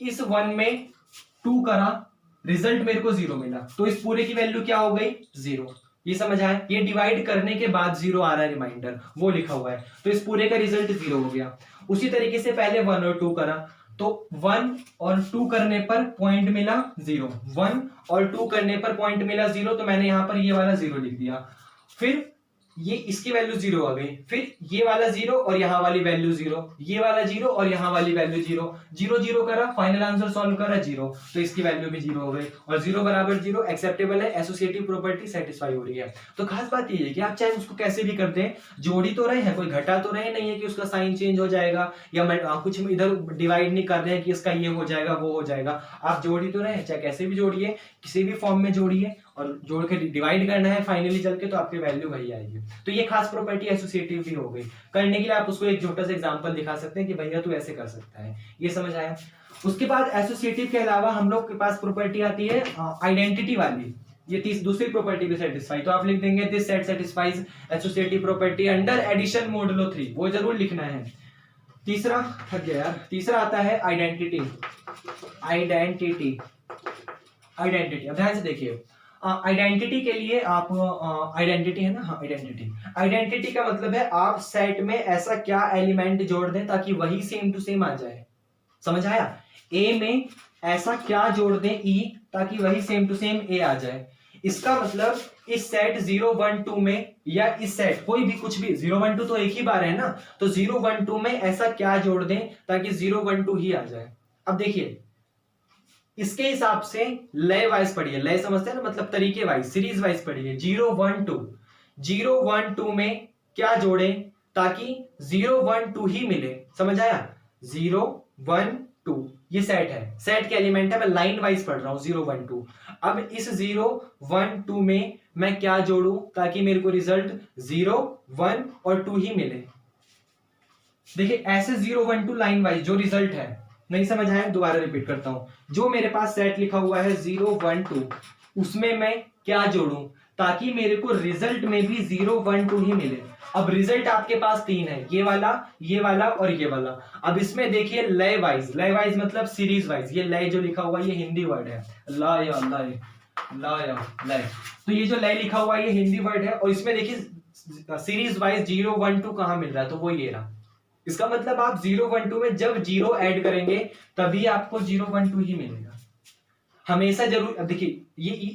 इस 1 में 2 करा, रिजल्ट मेरे को 0 मिला, तो इस पूरे की वैल्यू क्या हो गई? 0। ये समझ आया? ये डिवाइड करने के बाद 0 आ रहा है, रिमाइंडर वो लिखा हुआ है, तो इस पूरे का रिजल्ट 0 हो गया। उसी तरीके से पहले 1 और 2 करा, तो 1 और 2 करने पर पॉइंट मिला 0, 1 और 2 करने पर पॉइंट मिला 0, तो मैंने यहां पर ये वाला 0 लिख दिया। फिर ये इसकी वैल्यू 0 आ गई, फिर ये वाला 0 और यहाँ वाली वैल्यू 0, ये वाला 0 और यहाँ वाली वैल्यू 0, 0 0 करा, फाइनल आंसर सॉल्व करा 0, तो इसकी वैल्यू भी 0 हो गई। और 0 बराबर 0 एक्सेप्टेबल है, एसोसिएटिव प्रॉपर्टी सेटिस्फाई हो रही है। तो खास बात ये है कि आप चाहे उसको कैसे भी कर दें, जोड़ी तो रहे हैं, कोई घटा तो रहे नहीं है कि उसका साइन चेंज हो जाएगा, या कुछ इधर डिवाइड नहीं कर रहे हैं कि इसका ये हो जाएगा वो हो जाएगा। आप जोड़ी तो रहे, चाहे कैसे भी जोड़िए, किसी भी फॉर्म में जोड़िए, और जोड़ के डिवाइड करना है फाइनली चल के, तो आपकी वैल्यू वही आएगी। तो ये खास प्रॉपर्टी एसोसिएटिव भी हो गई। करने के लिए आप उसको एक छोटा सा एग्जांपल दिखा सकते हैं कि भैया तू ऐसे कर सकता है। ये समझ आया? उसके बाद एसोसिएटिव के अलावा हम लोग के पास प्रॉपर्टी आती है आइडेंटिटी वाली। ये दूसरी प्रॉपर्टी भी सेटिस्फाई, तो आप लिख देंगे this set satisfies associative property under addition modulo 3, वो जरूर लिखना है। तीसरा, थक गया यार, तीसरा आता है आइडेंटिटी। अब ध्यान से देखिए, आइडेंटिटी के लिए आप आइडेंटिटी है ना, हाँ आइडेंटिटी का मतलब है आप सेट में ऐसा क्या एलिमेंट जोड़ दें ताकि वही सेम टू सेम आ जाए। समझ आया? ए में ऐसा क्या जोड़ दें ई ताकि वही सेम टू सेम ए आ जाए। इसका मतलब इस सेट 0 1 2 में, या इस सेट कोई भी कुछ भी 0 1 2 तो एक ही बार है ना, तो 0 1 2 में ऐसा क्या जोड़ दें ताकि 0 1 2 ही आ जाए। अब देखिए इसके हिसाब से लय वाइज पढ़िए, लय समझते हैं ना, मतलब तरीके वाइज, सीरीज वाइज पढ़िए। 0 1 2 में क्या जोड़े ताकि 0 1 2 ही मिले। समझ आया? 0 1 2 ये सेट है, सेट के एलिमेंट है, मैं लाइन वाइज पढ़ रहा हूं 0 1 2। अब इस 0 1 2 में मैं क्या जोड़ू ताकि मेरे को रिजल्ट 0 1 और 2 ही मिले। देखिए ऐसे 0 1 2 लाइन वाइज जो रिजल्ट है, नहीं समझ आया? दोबारा रिपीट करता हूं। जो मेरे पास सेट लिखा हुआ है 0 1 2, उसमें मैं क्या जोड़ूं ताकि मेरे को रिजल्ट में भी 0 1 2 ही मिले। अब रिजल्ट आपके पास 3 है, ये वाला और ये वाला। अब इसमें देखिए लय वाइज मतलब सीरीज वाइज। ये लय जो लिखा हुआ है ये हिंदी वर्ड है, लय। तो ये जो लय लिखा हुआ है ये हिंदी वर्ड है, और इसमें देखिए सीरीज वाइज 0 1 2 कहां मिल रहा है, तो वो ये रहा। इसका मतलब आप 0 1 2 में जब 0 ऐड करेंगे तभी आपको 0 1 2 ही मिलेगा। हमेशा जरूर, अब देखिए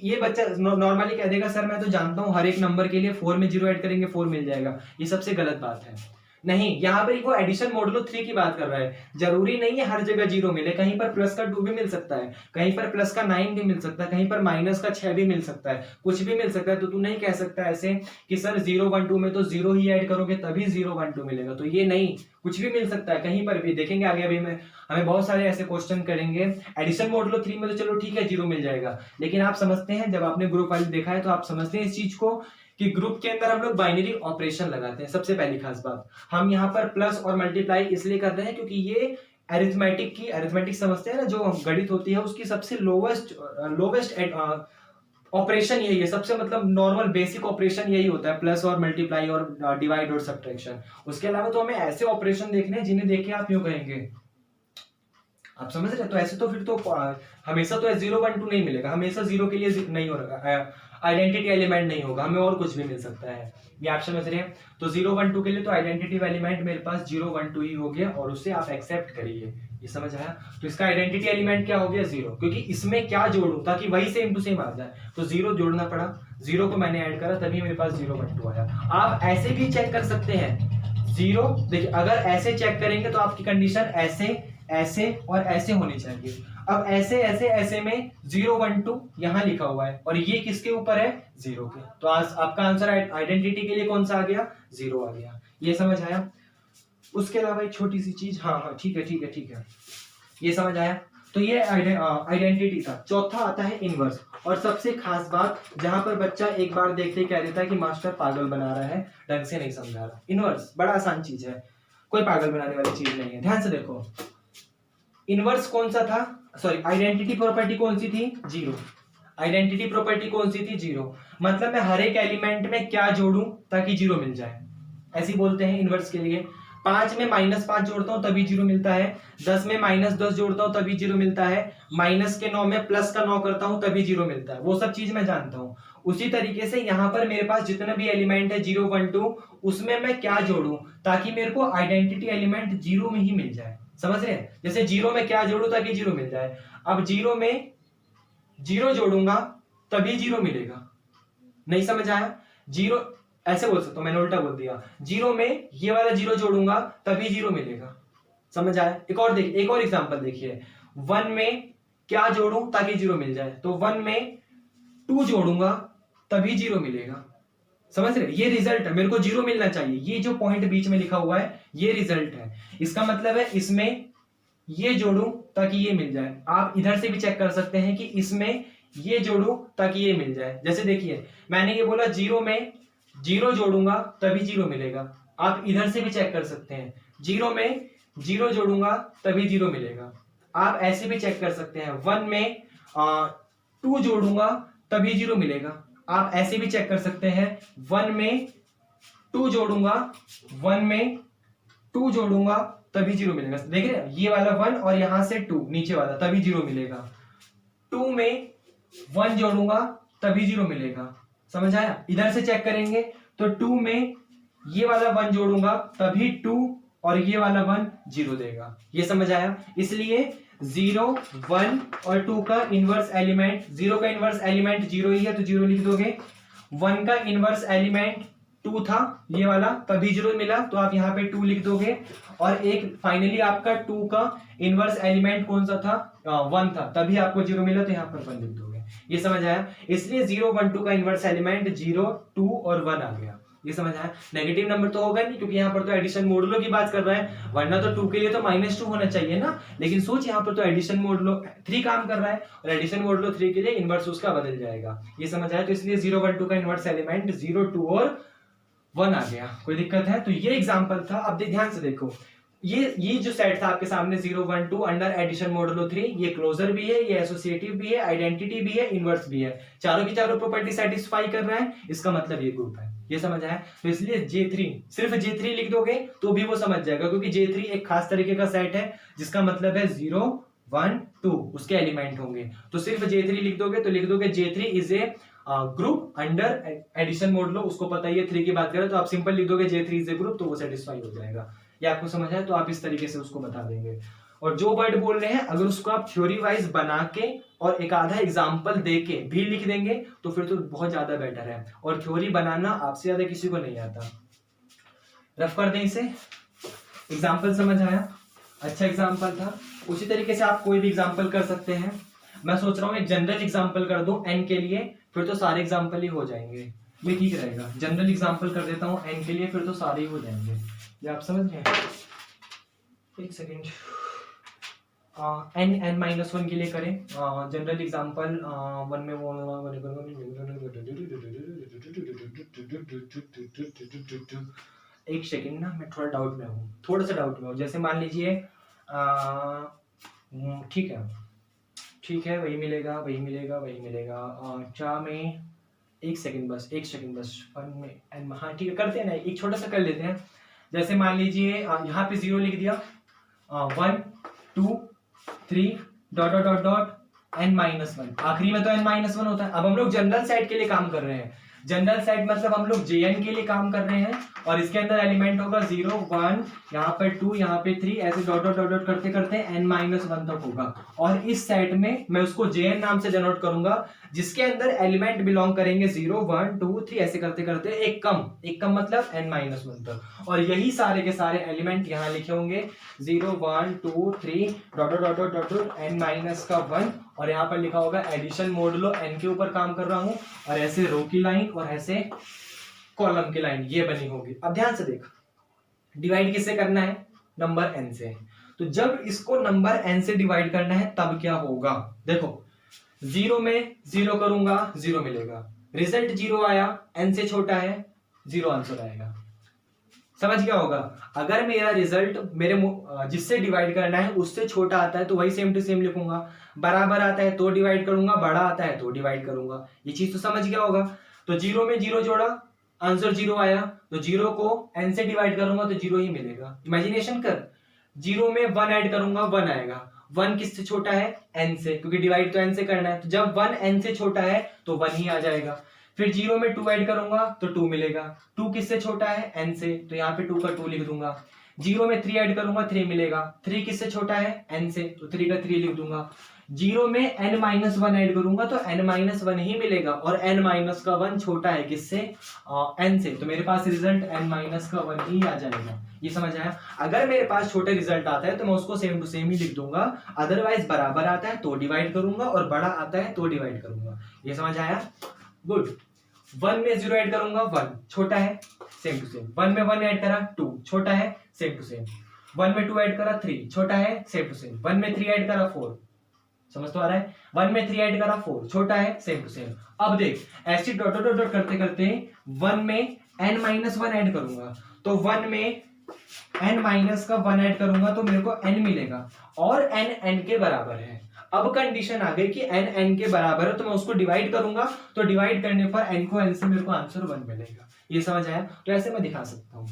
ये बच्चा नॉर्मली कह देगा सर मैं तो जानता हूँ हर एक नंबर के लिए 4 में 0 ऐड करेंगे 4 मिल जाएगा। ये सबसे गलत बात है। नहीं, यहाँ पर वो एडिशन मॉडुलो 3 की बात कर रहा है। जरूरी नहीं है हर जगह 0 मिले, कहीं पर प्लस का 2 भी मिल सकता है, कहीं पर प्लस का 9 भी मिल सकता है, कहीं पर माइनस का 6 भी मिल सकता है, कुछ भी मिल सकता है। तो तू नहीं कह सकता ऐसे कि सर 0 1 2 में तो 0 ही ऐड करोगे तभी 0 1 2 मिलेगा। तो ये नहीं, कुछ भी मिल सकता है, कहीं पर भी देखेंगे आगे। अभी हमें बहुत सारे ऐसे क्वेश्चन करेंगे। एडिशन मॉडुलो 3 में तो चलो ठीक है 0 मिल जाएगा, लेकिन आप समझते हैं जब आपने ग्रुप वाइज देखा है तो आप समझते हैं इस चीज को कि ग्रुप के अंदर हम लोग बाइनरी ऑपरेशन लगाते हैं। सबसे पहली खास बात, हम यहाँ पर प्लस और मल्टीप्लाई इसलिए कर रहे हैं क्योंकि ये अरिथमेटिक समझते हैं ना, जो गणित होती है उसकी सबसे लोवेस्ट ऑपरेशन यही है। सबसे मतलब नॉर्मल बेसिक ऑपरेशन यही होता है, प्लस और मल्टीप्लाई और डिवाइड और सब्ट्रैक्शन। उसके अलावा तो हमें ऐसे ऑपरेशन देखने हैं जिन्हें देख के आप यूं कहेंगे, आप समझ रहे हैं। तो ऐसे तो फिर तो हमेशा तो 0 1 2 नहीं मिलेगा, हमेशा 0 के लिए नहीं होगा, आइडेंटिटी एलिमेंट नहीं होगा, हमें और कुछ भी मिल सकता है। ये आप समझ रहे हैं। तो 0 1 2 के लिए तो आइडेंटिटी एलिमेंट मेरे पास 0 1 2 ही हो गया और उसे आप एक्सेप्ट करिए। ये समझ आया। तो इसका आइडेंटिटी एलिमेंट क्या हो गया 0, क्योंकि इसमें क्या जोड़ूं ताकि वही सेम टू सेम आ जाए, तो 0 जोड़ना पड़ा, 0 को मैंने ऐड करा तभी मेरे पास 0 1 2 आया। आप ऐसे भी चेक कर सकते हैं 0, देखिए अगर ऐसे चेक करेंगे तो आपकी कंडीशन ऐसे ऐसे और ऐसे होनी चाहिए। अब ऐसे ऐसे ऐसे में 0 1 2 यहां लिखा हुआ है और ये किसके ऊपर है 0 के, तो आज आपका आंसर आइडेंटिटी के लिए कौन सा आ गया 0 आ गया। ये समझ आया। उसके अलावा एक छोटी सी चीज, हाँ ठीक है, ये समझ आया। तो ये आइडेंटिटी था। चौथा आता है इनवर्स, और सबसे खास बात जहां पर बच्चा एक बार देखते ही कह देता है कि मास्टर पागल बना रहा है, ढंग से नहीं समझा रहा। इनवर्स बड़ा आसान चीज है, कोई पागल बनाने वाली चीज नहीं है। ध्यान से देखो, इनवर्स कौन सा था, सॉरी आइडेंटिटी प्रॉपर्टी कौन सी थी 0। आइडेंटिटी प्रॉपर्टी कौन सी थी 0, मतलब मैं हर एक एलिमेंट में क्या जोड़ूं ताकि 0 मिल जाए, ऐसे बोलते हैं इनवर्स के लिए। 5 में -5 जोड़ता हूं तभी 0 मिलता है, 10 में -10 जोड़ता हूं तभी 0 मिलता है, माइनस के 9 में प्लस का 9 करता हूं तभी 0 मिलता है। वो सब चीज मैं जानता हूं। उसी तरीके से यहां पर मेरे पास जितने भी एलिमेंट है 0 1 2, उसमें मैं क्या जोड़ूं ताकि मेरे को आइडेंटिटी एलिमेंट 0 में ही मिल जाए। समझ रहे हैं, जैसे 0 में क्या जोड़ू ताकि 0 मिल जाए। अब 0 में 0 जोड़ूंगा तभी 0 मिलेगा। नहीं समझ आया, 0 ऐसे बोल सकता हूं, मैंने उल्टा बोल दिया। 0 में ये वाला 0 जोड़ूंगा तभी 0 मिलेगा। समझ आया। एक और एग्जांपल देखिए, 1 में क्या जोड़ूं ताकि 0 मिल जाए, तो 1 में 2 जोड़ूंगा तभी 0 मिलेगा। समझ रहे, ये रिजल्ट है, मेरे को 0 मिलना चाहिए। ये जो पॉइंट बीच में लिखा हुआ है ये रिजल्ट है। इसका मतलब है इसमें ये जोड़ूं ताकि ये मिल जाए। आप इधर से भी चेक कर सकते हैं कि इसमें ये जोड़ूं ताकि ये मिल जाए। जैसे देखिए मैंने ये बोला 0 में 0 जोड़ूंगा तभी 0 मिलेगा। आप इधर से भी चेक कर सकते हैं, 0 में 0 जोड़ूंगा तभी 0 मिलेगा। आप ऐसे भी चेक कर सकते हैं, 1 में 2 जोड़ूंगा तभी 0 मिलेगा। आप ऐसे भी चेक कर सकते हैं, 1 में 2 जोड़ूंगा, 1 में 2 जोड़ूंगा तभी 0 मिलेगा। देख रहे हैं, ये वाला 1 और यहां से 2 नीचे वाला तभी 0 मिलेगा। 2 में 1 जोड़ूंगा तभी 0 मिलेगा। समझ आया। इधर से चेक करेंगे तो 2 में ये वाला 1 जोड़ूंगा तभी 2 और ये वाला 1 0 देगा। ये समझ आया। इसलिए 0 1 और 2 का इनवर्स एलिमेंट, 0 का इनवर्स एलिमेंट 0 ही है तो 0 लिख दोगे। 1 का इनवर्स एलिमेंट 2 था ये वाला तभी 0 मिला तो आप यहाँ पे 2 लिख दोगे। और एक फाइनली आपका 2 का इनवर्स एलिमेंट कौन सा था 1 था तभी आपको 0 मिला तो यहाँ पर 1 लिख दोगे। ये समझ आया। इसलिए 0 1 2 का इनवर्स एलिमेंट 0 2 और 1 आ गया। ये समझ आया। नेगेटिव नंबर तो होगा नहीं क्योंकि यहाँ पर तो एडिशन मोडुलो की बात कर रहा है, वरना तो 2 के लिए तो -2 होना चाहिए ना। लेकिन सोच यहाँ पर तो एडिशन मोडुलो 3 काम कर रहा है और एडिशन मोडुलो 3 के लिए इनवर्स उसका बदल जाएगा। ये समझ आया। तो इसलिए 0 1 2 का इनवर्स एलिमेंट 0 2 और 1 आ गया। कोई दिक्कत है। तो ये एग्जाम्पल था। अब ध्यान से देखो, ये जो सेट था आपके सामने 0 1 2 अंडर एडिशन मोडुलो 3, ये क्लोजर भी है, ये एसोसिएटिव भी है, आइडेंटिटी भी है, इनवर्स भी है। चारों की चारों प्रॉपर्टी सेटिस्फाई कर रहा है, इसका मतलब ये ग्रुप है। ये समझ आया। तो इसलिए J3 सिर्फ J3 लिख दोगे तो भी वो समझ जाएगा क्योंकि J3 एक खास तरीके का सेट है जिसका मतलब है 0 1 2 उसके एलिमेंट होंगे। तो सिर्फ J3 लिख दोगे तो लिख दोगे J3 is a group under addition modulo. उसको पता ही है 3 की बात करें तो आप सिंपल लिख दोगे J3 इज ए ग्रुप तो वो सेटिस्फाई हो जाएगा। ये आपको समझ आया। तो आप इस तरीके से उसको बता देंगे। और जो वर्ड बोल रहे हैं अगर उसको आप थ्योरी वाइज बना के और एक आधा एग्जाम्पल दे के भी लिख देंगे तो फिर तो बहुत ज्यादा बेटर है। और थ्योरी बनाना आपसे ज्यादा किसी को नहीं आता। रफ कर दें इसे। एग्जाम्पल समझ आया? अच्छा एग्जाम्पल था। उसी तरीके से आप कोई भी एग्जाम्पल कर सकते हैं। मैं सोच रहा हूँ एक जनरल एग्जाम्पल कर दूं एन के लिए, फिर तो सारे एग्जाम्पल ही हो जाएंगे। ये ठीक रहेगा। जनरल एग्जाम्पल कर देता हूँ एन के लिए, फिर तो सारे ही हो जाएंगे। ये आप समझ गए? एक सेकेंड। एन -1 के लिए करें जनरल एग्जाम्पल। वन में वो एक सेकेंड ना, मैं थोड़ा डाउट में हूँ, थोड़ा सा डाउट में हूँ। जैसे मान लीजिए ठीक है वही मिलेगा वही मिलेगा वही मिलेगा। चा में एक सेकेंड बस वन में एन, हाँ ठीक है करते हैं ना, एक छोटा सा कर लेते हैं। जैसे मान लीजिए यहाँ पे 0 लिख दिया, 1 2 3 dot dot dot dot n-1, आखिरी में तो n-1 होता है। अब हम लोग जनरल सेट के लिए काम कर रहे हैं। जनरल सेट मतलब हम लोग jn के लिए काम कर रहे हैं और इसके अंदर एलिमेंट होगा 0 1, यहाँ पे 2, यहाँ पे 3, ऐसे डॉट डॉट डॉट डॉट करते करते n-1 तक होगा। और इस सेट में मैं उसको jn नाम से डिनोट करूंगा, जिसके अंदर एलिमेंट बिलोंग करेंगे 0 1 2 3 ऐसे करते करते एक कम मतलब n-1 तक। और यही सारे के सारे एलिमेंट यहाँ लिखे होंगे 0 1 2 3 dot dot dot dot dot n-1, और यहाँ पर लिखा होगा एडिशन मोडुलो n के ऊपर काम कर रहा हूं, और ऐसे रो की लाइन और ऐसे कॉलम की लाइन ये बनी होगी। अब ध्यान से देख, डिवाइड किससे करना है? नंबर n से। तो जब इसको नंबर n से डिवाइड करना है तब क्या होगा? देखो 0 में 0 करूंगा 0 मिलेगा, रिजल्ट 0 आया, n से छोटा है 0 आंसर आएगा। समझ गया होगा? अगर मेरा रिजल्ट मेरे जिससे डिवाइड करना है उससे छोटा आता है तो वही सेम टू सेम लिखूंगा, बराबर आता है तो डिवाइड करूंगा, बड़ा आता है तो डिवाइड करूंगा। ये चीज तो समझ गया होगा। तो 0 में 0 जोड़ा, आंसर 0 आया, तो 0 को n से डिवाइड करूंगा तो 0 ही मिलेगा। इमेजिनेशन कर, 0 में 1 ऐड करूंगा 1 आएगा। 1 किससे छोटा है? n से, क्योंकि डिवाइड तो n से करना है। तो जब 1 n से छोटा है तो 1 ही आ जाएगा। फिर 0 में 2 ऐड करूंगा तो 2 मिलेगा। 2 किससे छोटा है? n से, तो यहाँ पे 2 का 2 लिख दूंगा। 0 में 3 ऐड करूंगा 3 मिलेगा। 3 किससे छोटा है? n से, तो 3 का 3 लिख दूंगा। 0 में n-1 ऐड करूंगा तो n-1 ही मिलेगा, और n-1 छोटा है किससे? n से, तो मेरे पास रिजल्ट n-1 ही आ जाएगा। ये समझ आया? अगर मेरे पास छोटे रिजल्ट आता है तो मैं उसको सेम टू सेम ही लिख दूंगा, अदरवाइज बराबर आता है तो डिवाइड करूंगा और बड़ा आता है तो डिवाइड करूंगा। ये समझ आया? गुड। 1 में 0 ऐड करूंगा 1 छोटा है, सेम टू सेम। 1 में 1 ऐड करा 2 छोटा है, सेम टू सेम। 1 में 2 ऐड करा 3 छोटा है, सेम टू सेम। 1 में 3 ऐड करा 4, समझ तो आ रहा है? 1 में 3 ऐड करा 4 छोटा है, सेम टू सेम। अब देख ऐसे डॉट डॉट डॉट करते करते 1 में n-1 ऐड करूंगा तो 1 में n-1 ऐड करूंगा तो मेरे को n मिलेगा, और n के बराबर है। अब कंडीशन आ गई कि n के बराबर है तो मैं उसको डिवाइड करूंगा, तो डिवाइड करने पर n को n से मेरे को आंसर 1 मिलेगा। ये समझ आया? तो ऐसे मैं दिखा सकता हूं,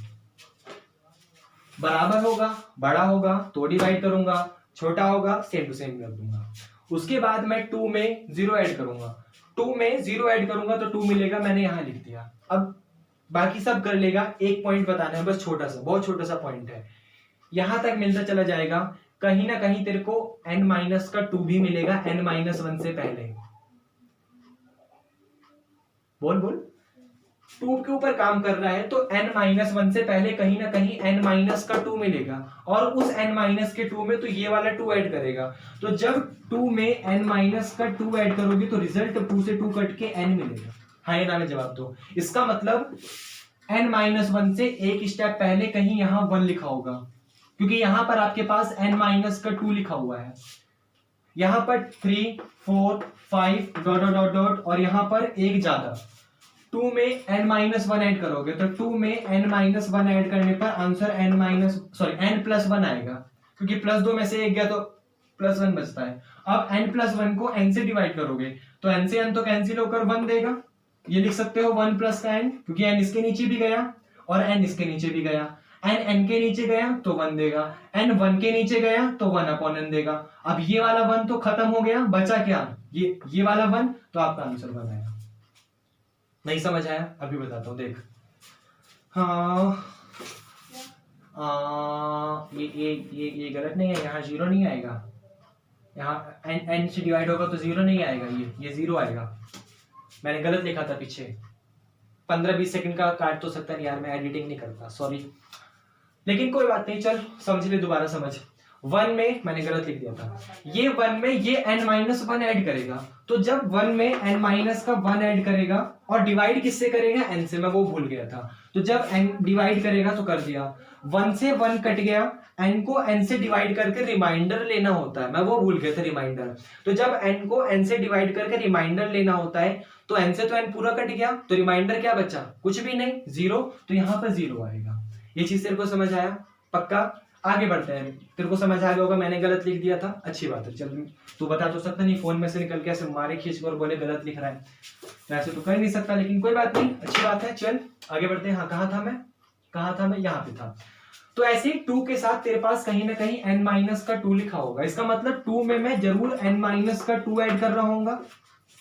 बराबर होगा बड़ा होगा तो डिवाइड करूंगा, छोटा होगा सेम टू सेम कर दूंगा। उसके बाद मैं 2 में 0 ऐड करूंगा, 2 में 0 ऐड करूंगा तो 2 मिलेगा, मैंने यहां लिख दिया। अब बाकी सब कर लेगा, एक पॉइंट बताना है बस, छोटा सा, बहुत छोटा सा पॉइंट है, यहां तक मिलता चला जाएगा। कहीं ना कहीं तेरे को n-2 भी मिलेगा n-1 से पहले। बोल 2 के ऊपर काम कर रहा है तो n-1 से पहले कहीं ना कहीं n-2 मिलेगा, और उस n-2 में तो ये वाला 2 ऐड करेगा। तो जब 2 में n-2 ऐड करोगे तो रिजल्ट 2 से 2 कट के n मिलेगा। हाँ या ना में जवाब दो। इसका मतलब n-1 से एक स्टेप पहले कहीं यहां 1 लिखा होगा, क्योंकि यहां पर आपके पास n-2 लिखा हुआ है। यहां पर 3 4 5 डॉट डॉट डॉट, और यहां पर एक ज्यादा 2 में n-1 ऐड करोगे तो 2 में n-1 ऐड करने पर आंसर n+1 आएगा, क्योंकि +2 में से एक गया तो +1 बचता है। अब n+1 को n से डिवाइड करोगे तो n से n तो कैंसिल होकर 1 देगा। ये लिख सकते हो 1 + का n, क्योंकि n इसके नीचे भी गया और n इसके नीचे भी गया। n के नीचे गया तो 1 देगा, n 1 के नीचे गया तो 1/n देगा। अब ये वाला 1 तो खत्म हो गया, बचा क्या? ये वाला 1, तो आपका आंसर 1 आया। नहीं समझ आया? अभी बताता हूं, देख। हाँ ये गलत नहीं है, यहाँ 0 नहीं आएगा, यहाँ n से डिवाइड होगा तो 0 नहीं आएगा, ये 0 आएगा। मैंने गलत लिखा था पीछे, 15-20 सेकंड का काट तो सकता नहीं यार, मैं एडिटिंग नहीं करता, सॉरी, लेकिन कोई बात नहीं, चल समझ ले, दोबारा समझ। 1 में मैंने गलत लिख दिया था, ये 1 में ये n-1 ऐड करेगा, तो जब 1 में n-1 ऐड करेगा और डिवाइड किससे करेगा, n से, मैं वो भूल गया था। तो जब n डिवाइड करेगा तो कर दिया, 1 से 1 कट गया, n को n से डिवाइड करके रिमाइंडर लेना होता है, मैं वो भूल गया था, रिमाइंडर। तो जब n को n से डिवाइड करके रिमाइंडर लेना होता है, तो n से तो n पूरा कट गया, तो रिमाइंडर क्या बचा, कुछ भी नहीं, 0, तो यहाँ पर 0 आएगा। ये चीज तेरे को समझ आया? पक्का? आगे बढ़ते हैं। तेरे को समझ आ गया होगा, मैंने गलत लिख दिया था, अच्छी बात है। चल तू बता तो सकता नहीं, फोन में से निकल के ऐसे मारे खींच और बोले गलत लिख रहा है, वैसे तो कर नहीं सकता, लेकिन कोई बात नहीं, अच्छी बात है। चल आगे बढ़ते हैं। हाँ, कहाँ था मैं यहाँ पे था। तो ऐसे 2 के साथ तेरे पास कहीं ना कहीं n-2 लिखा होगा, इसका मतलब 2 में मैं जरूर n-2 ऐड कर रहा हूँ,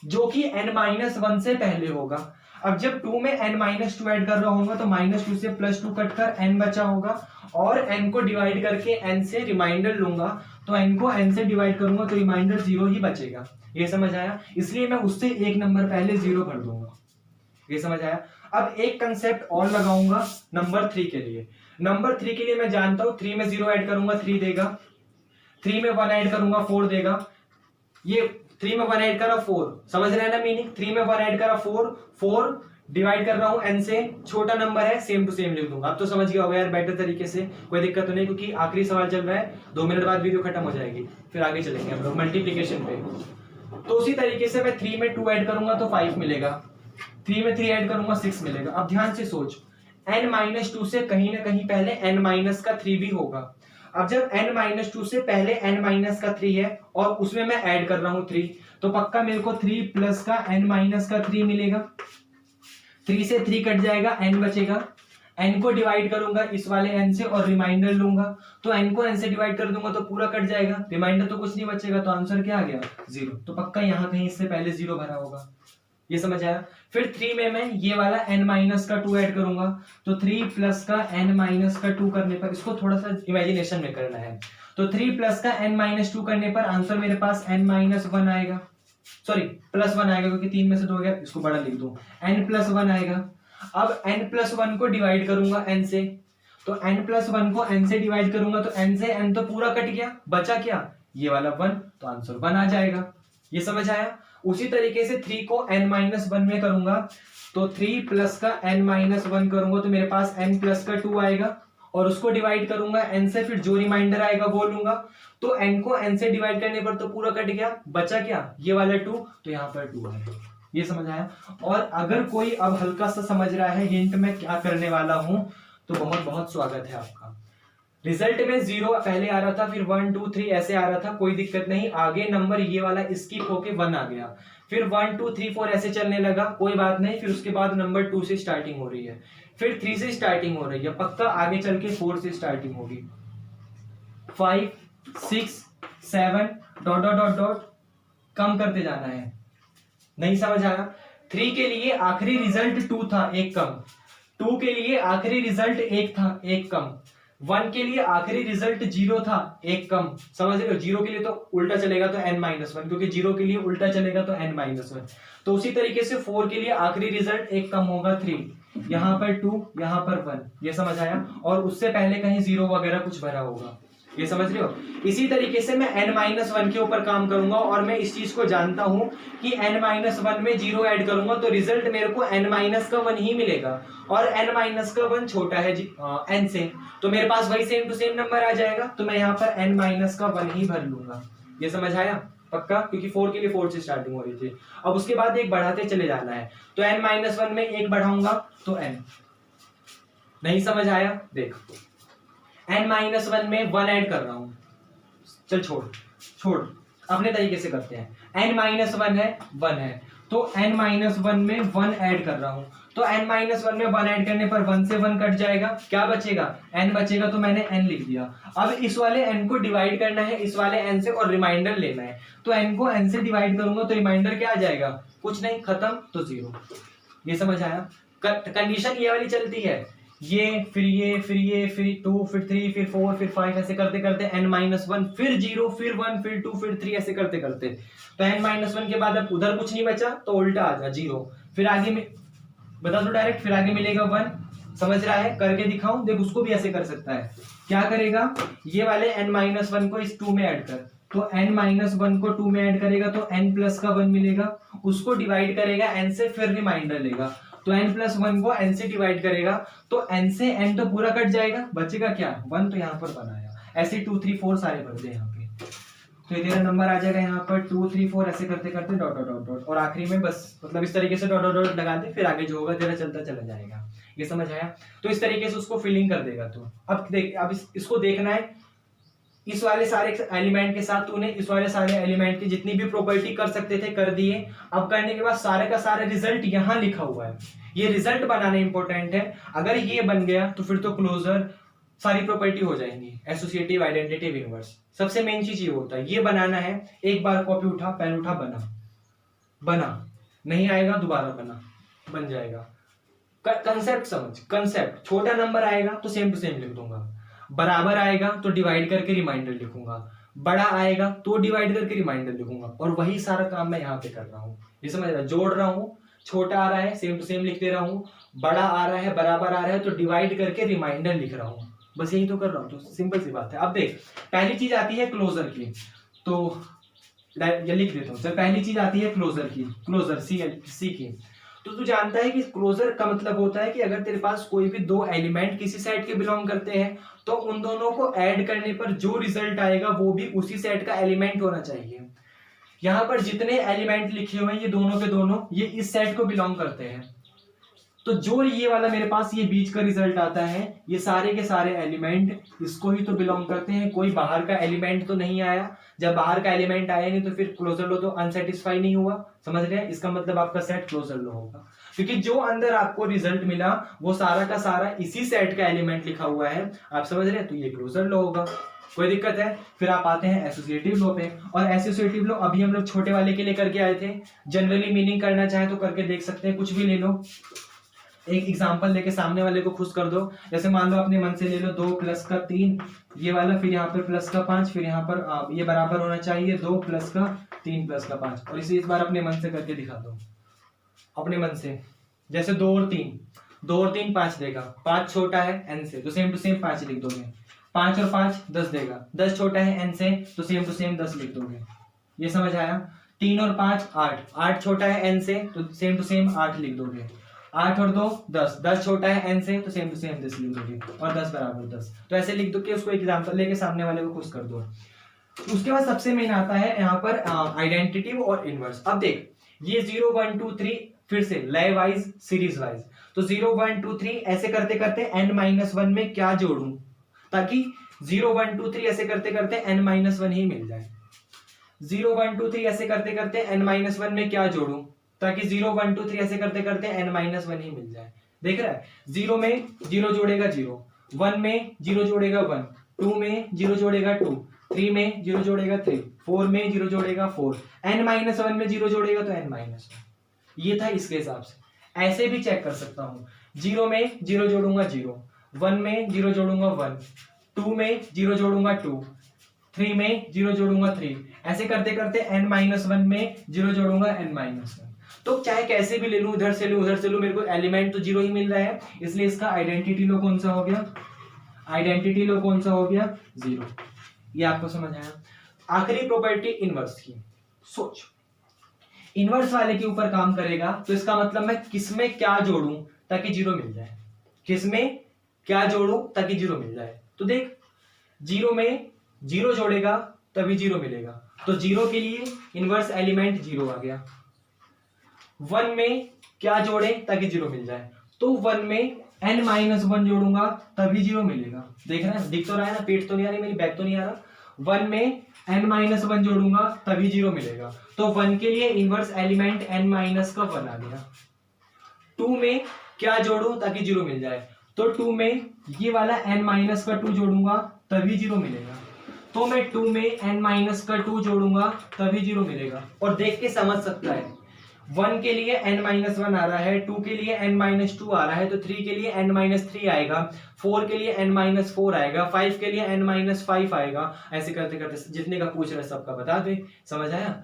जो कि n-1 से पहले होगा। अब जब 2 में n-2 ऐड कर रहा होगा तो -2 से +2 कट कर n बचा होगा, और n को डिवाइड करके n से रिमाइंडर लूंगा, तो n को n से डिवाइड करूंगा तो रिमाइंडर 0 ही बचेगा। ये समझ आया? इसलिए मैं उससे एक नंबर पहले 0 भर दूंगा। ये समझ आया? अब एक कंसेप्ट और लगाऊंगा नंबर 3 के लिए। नंबर 3 के लिए मैं जानता हूं 3 में 0 ऐड करूंगा 3 देगा, 3 में 1 ऐड करूंगा 4 देगा। ये 3 में 1 ऐड करा 4, समझ रहे हैं ना मीनिंग? 3 में 1 ऐड करा 4 डिवाइड कर रहा हूं n से, छोटा नंबर है, सेम टू सेम लिख दूंगा। अब तो समझ गया होगा यार बेटर तरीके से, कोई दिक्कत तो नहीं, क्योंकि आखिरी सवाल चल रहा है, 2 मिनट बाद वीडियो खत्म हो जाएगी, फिर आगे चलेंगे हम लोग मल्टीप्लिकेशन पे। तो उसी तरीके से मैं 3 में 2 ऐड करूंगा तो 5 मिलेगा, 3 में 3 ऐड करूंगा 6 मिलेगा। अब ध्यान से सोच, n-2 से कहीं ना कहीं पहले n-3 भी होगा। अब जब n-2 से पहले n-3 है और उसमें मैं ऐड कर रहा हूं 3, तो पक्का मेरे को 3 प्लस का n-3 मिलेगा। 3 से 3 कट जाएगा, n बचेगा, n को डिवाइड करूंगा इस वाले n से और रिमाइंडर लूंगा, तो n को n से डिवाइड कर दूंगा तो पूरा कट जाएगा, रिमाइंडर तो कुछ नहीं बचेगा, तो आंसर क्या आ गया, 0। तो पक्का यहाँ कहीं इससे पहले 0 भरा होगा। ये समझ आया? फिर 3 में मैं ये वाला n-2 ऐड करूंगा, तो 3 प्लस का n-2 करने पर, इसको थोड़ा सा इमेजिनेशन में करना है, तो 3 प्लस का n-2 करने पर आंसर मेरे पास n-1 आएगा, सॉरी +1 आएगा, क्योंकि 3 में से 2 गया, इसको बड़ा लिख दूं, n+1 आएगा। अब n+1 को डिवाइड करूंगा n से, तो n+1 को n से डिवाइड करूंगा तो n से n तो पूरा कट गया, बचा क्या, ये वाला 1, तो आंसर 1 आ जाएगा। ये समझ आया? उसी तरीके से 3 को n-1 में करूंगा, तो 3 प्लस का n-1 करूंगा तो मेरे पास n+2 आएगा, और उसको डिवाइड करूंगा n से, फिर जो रिमाइंडर आएगा वो लूंगा, तो n को n से डिवाइड करने पर तो पूरा कट गया, बचा क्या, ये वाला 2, तो यहाँ पर 2 आएगा। ये समझ आया? और अगर कोई अब हल्का सा समझ रहा है हिंट में क्या करने वाला हूं, तो बहुत बहुत स्वागत है आपका। रिजल्ट में 0 पहले आ रहा था, फिर 1 2 3 ऐसे आ रहा था, कोई दिक्कत नहीं, आगे नंबर ये वाला स्किप होके 1 आ गया, फिर 1 2 3 4 ऐसे चलने लगा, कोई बात नहीं, फिर उसके बाद नंबर 2 से स्टार्टिंग हो रही है, फिर 3 से स्टार्टिंग हो रही है, पक्का आगे चल के 4 से स्टार्टिंग होगी, 5 6 7 ... कम करते जाना है। नहीं समझ आया? 3 के लिए आखिरी रिजल्ट 2 था, एक कम, 2 के लिए आखिरी रिजल्ट 1 था, एक कम, 1 के लिए आखिरी रिजल्ट 0 था, एक कम, समझ रहे हो? 0 के लिए तो उल्टा चलेगा तो n-1, क्योंकि 0 के लिए उल्टा चलेगा तो n-1। तो उसी तरीके से 4 के लिए आखिरी रिजल्ट एक कम होगा 3, यहाँ पर 2, यहाँ पर 1। ये समझ आया? और उससे पहले कहीं 0 वगैरह कुछ भरा होगा। ये समझ रहे हो? इसी तरीके से मैं n-1 के ऊपर काम करूंगा, और मैं इस चीज को जानता हूं कि n-1 में 0 ऐड करूंगा तो रिजल्ट मेरे को n-1 ही मिलेगा, और n-1 छोटा है n से, तो मेरे पास वही सेम टू सेम नंबर आ जाएगा, तो मैं यहाँ पर n-1 ही भर लूंगा। ये समझ आया? पक्का? क्योंकि 4 के लिए 4 से स्टार्टिंग हो रही थी। अब उसके बाद एक बढ़ाते चले जाना है, तो n-1 में 1 बढ़ाऊंगा तो n। नहीं समझ आया? देख, n-1 में 1 ऐड कर रहा हूं, चल छोड़ अपने तरीके से करते हैं। n-1 है 1 है, तो n-1 में 1 ऐड कर रहा हूं, तो n-1 में 1 ऐड करने पर 1 से 1 कट जाएगा, क्या बचेगा, n बचेगा, तो मैंने n लिख दिया। अब इस वाले n को डिवाइड करना है इस वाले n से और रिमाइंडर लेना है, तो n को n से डिवाइड करूंगा तो रिमाइंडर क्या आ जाएगा, कुछ नहीं, खत्म, तो 0। ये समझ आया? कंडीशन ये वाली चलती है ये फिर 2 फिर 3 फिर 4 फिर 5 ऐसे करते करते n-1 फिर 0 फिर 1 फिर 2 फिर 3 ऐसे करते करते तो n-1 के बाद अब उधर कुछ नहीं बचा तो उल्टा आ जा 0, फिर आगे में बता दो डायरेक्ट, फिर आगे मिलेगा 1। समझ रहा है? करके दिखाऊं? देख उसको भी ऐसे कर सकता है। क्या करेगा, ये वाले n-1 को इस 2 में ऐड कर, तो n-1 को 2 में ऐड करेगा तो n प्लस का 1 मिलेगा, उसको डिवाइड करेगा n से, फिर रिमाइंडर लेगा, तो n+1 को n से डिवाइड करेगा तो n से n तो पूरा कट जाएगा, बचेगा क्या 1, तो यहाँ पर बनाया। ऐसे 2 3 4 सारे भर दे यहाँ पे, तो ये तेरा नंबर आ जाएगा यहाँ पर 2 3 4 ऐसे करते करते डॉट डॉट डॉट डॉट, और आखिरी में बस मतलब इस तरीके से डॉट डॉट डॉट लगा दे, फिर आगे जो होगा तेरा चलता चला जाएगा। ये समझ आया? तो इस तरीके से उसको फिलिंग कर देगा तू। अब देख, अब इसको देखना है, इस वाले सारे एलिमेंट के साथ तूने इस वाले सारे एलिमेंट की जितनी भी प्रॉपर्टी कर सकते थे कर दिए। अब करने के बाद सारे का सारा रिजल्ट यहाँ लिखा हुआ है, ये रिजल्ट बनाना इंपॉर्टेंट है। अगर ये बन गया तो फिर तो क्लोजर सारी प्रॉपर्टी हो जाएंगी, एसोसिएटिव, आइडेंटिटिव, इनवर्स। सबसे मेन चीज ये होता है, ये बनाना है। एक बार कॉपी उठा, पेन उठा, बना नहीं आएगा दोबारा बन जाएगा। कंसेप्ट समझ, कंसेप्ट। छोटा नंबर आएगा तो सेम टू सेम लिख दूंगा, बराबर आएगा तो डिवाइड करके रिमाइंडर लिखूंगा, बड़ा आएगा तो डिवाइड करके रिमाइंडर लिखूंगा, और वही सारा काम मैं यहाँ पे कर रहा हूँ। ये समझ रहा है? जोड़ रहा हूँ, छोटा आ रहा है सेम टू सेम लिख दे रहा हूँ, बड़ा आ रहा है बराबर आ रहा है तो डिवाइड करके रिमाइंडर लिख रहा हूँ, बस यही तो कर रहा हूँ। तो सिंपल सी बात है। अब देख, पहली चीज आती है क्लोजर की, तो ये लिख देता हूँ। पहली चीज आती है क्लोजर की, क्लोजर सी की। तो तू जानता है कि क्लोजर का मतलब होता है कि अगर तेरे पास कोई भी दो एलिमेंट किसी सेट के बिलोंग करते हैं तो उन दोनों को ऐड करने पर जो रिजल्ट आएगा वो भी उसी सेट का एलिमेंट होना चाहिए। यहाँ पर जितने एलिमेंट लिखे हुए हैं ये दोनों के दोनों ये इस सेट को बिलोंग करते हैं, तो जो ये वाला मेरे पास ये बीच का रिजल्ट आता है ये सारे के सारे एलिमेंट इसको ही तो बिलोंग करते हैं। कोई बाहर का एलिमेंट तो नहीं आया, जब बाहर का एलिमेंट आया नहीं तो फिर क्लोजर लो तो अनसेटिस्फाई नहीं हुआ। समझ रहे हैं? इसका मतलब आपका सेट क्लोजर लो होगा, क्योंकि जो अंदर आपको रिजल्ट मिला वो सारा का सारा इसी सेट का एलिमेंट लिखा हुआ है। आप समझ रहे हैं? तो ये क्लोजर लो होगा। कोई दिक्कत है? फिर आप आते हैं एसोसिएटिव लो पे, और एसोसिएटिव लो अभी हम लोग छोटे वाले के लिए करके आए थे। जनरली मीनिंग करना चाहे तो करके देख सकते हैं, कुछ भी ले लो। एक एग्जांपल लेके सामने वाले को खुश कर दो। जैसे मान लो अपने मन से ले लो 2 + का 3 ये वाला, फिर यहाँ पर + का 5, फिर यहाँ पर ये बराबर होना चाहिए 2 + का 3 + का 5, और इसे इस बार अपने मन से करके दिखा दो अपने मन से। जैसे 2 और 3 5 देगा, 5 छोटा है n से तो सेम टू सेम 5 लिख दोगे। 5 और 5 10 देगा, 10 छोटा है n से तो सेम टू सेम 10 लिख दोगे। ये समझ आया? 3 और 5 8, 8 छोटा है n से तो सेम टू सेम 8 लिख दोगे। 8 और 2 10, 10 छोटा है n से तो सेम टू सेम 10 लिख दोगे, और 10 बराबर 10। तो ऐसे लिख दो कि उसको एग्जांपल लेके सामने वाले को खुश कर दो। उसके बाद सबसे मेन आता है यहाँ पर आइडेंटिटिव और इनवर्स। अब देख ये 0 1 2 3 फिर से लय वाइज सीरीज वाइज, तो 0 1 2 3 ऐसे करते करते n-1 में क्या जोड़ूं ताकि 0 1 2 3 ऐसे करते करते n-1 ही मिल जाए। 0 1 2 3 ऐसे करते करते n-1 में क्या जोड़ूं ताकि 0 1 2 3 ऐसे करते करते n-1 ही मिल जाए। देख रहा है? 0 में 0 जोड़ेगा 0, 1 में 0 जोड़ेगा 1, 2 में 0 जोड़ेगा 2, 3 में 0 जोड़ेगा 3, 4 में 0 जोड़ेगा 4, n-1 में 0 जोड़ेगा तो n-1। ये था इसके हिसाब से। ऐसे भी चेक कर सकता हूँ, 0 में 0 जोड़ूंगा 0, 1 में 0 जोड़ूंगा 1, 2 में 0 जोड़ूंगा 2, 3 में 0 जोड़ूंगा 3, ऐसे करते करते n-1 में 0 जोड़ूंगा n-1। तो चाहे कैसे भी ले लूं, इधर से लूं उधर से लूं, मेरे को एलिमेंट तो 0 ही मिल रहा है, इसलिए इसका आइडेंटिटी लो कौन सा हो गया? आइडेंटिटी लो कौन सा हो गया? 0। ये आपको समझ आया? आखिरी प्रॉपर्टी इनवर्स की। सोच, इनवर्स वाले के ऊपर काम करेगा तो इसका मतलब मैं किसमें क्या जोड़ूं ताकि 0 मिल जाए, किसमें क्या जोड़ूं ताकि 0 मिल जाए। तो देख 0 में 0 जोड़ेगा तभी 0 मिलेगा, तो 0 के लिए इनवर्स एलिमेंट 0 आ गया। 1 में क्या जोड़े ताकि 0 मिल जाए, तो 1 में n-1 जोड़ूंगा तभी 0 मिलेगा। देख रहे हैं? दिख तो रहा है ना? पेट तो नहीं आ रही मेरी, बैक तो नहीं आ रहा। 1 में n-1 जोड़ूंगा तभी 0 मिलेगा, तो 1 के लिए इनवर्स एलिमेंट n-1 आ गया। 2 में क्या जोड़ूं ताकि 0 मिल जाए, तो 2 में ये वाला n-2 जोड़ूंगा तभी 0 मिलेगा, तो मैं 2 में n-2 जोड़ूंगा तभी 0 मिलेगा। और देख के समझ सकता है 1 के लिए n-1 आ रहा है, 2 के लिए n-2 आ रहा है, तो 3 के लिए n-3 आएगा, 4 के लिए n-4 आएगा, 5 के लिए n-5 आएगा। ऐसे करते करते जितने का पूछ रहे सबका बता दे। समझ आया?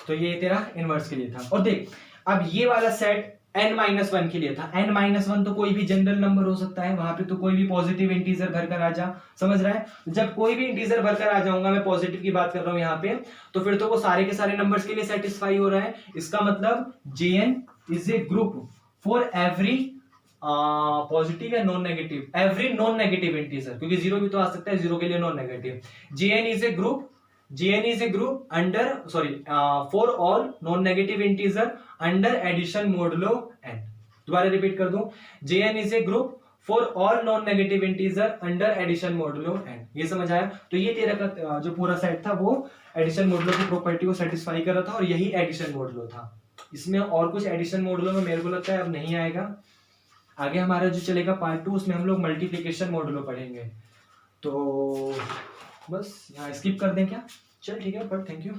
तो ये तेरा इनवर्स के लिए था। और देख अब ये वाला सेट n-1 के लिए था। n-1 तो कोई भी जनरल नंबर हो सकता है, वहां पे तो कोई भी पॉजिटिव इंटीजर भरकर आ जा। समझ रहा है? जब कोई भी इंटीजर भरकर आ जाऊंगा, मैं पॉजिटिव की बात कर रहा हूं यहाँ पे, तो फिर तो वो सारे के सारे नंबर्स के लिए सेटिस्फाई हो रहा है। इसका मतलब Jn is a group for every positive या non negative, every non negative integer, क्योंकि जीरो भी तो आ सकता है, जीरो के लिए non negative. Jn is a group under for all non negative integer under addition modulo n। दोबारा रिपीट कर दूं, Jn is a group for all non negative integer under addition modulo n। ये समझ आया? तो ये तेरा का जो पूरा सेट था वो एडिशन मोडुलो की प्रॉपर्टी को सेटिस्फाई कर रहा था, और यही एडिशन मोडुलो था। इसमें और कुछ एडिशन मोडुलो में मेरे को लगता है अब नहीं आएगा। आगे हमारा जो चलेगा पार्ट 2, उसमें हम लोग मल्टीप्लिकेशन मोडुलो पढ़ेंगे। तो बस यहाँ स्किप कर दें क्या? चल ठीक है, पर थैंक यू।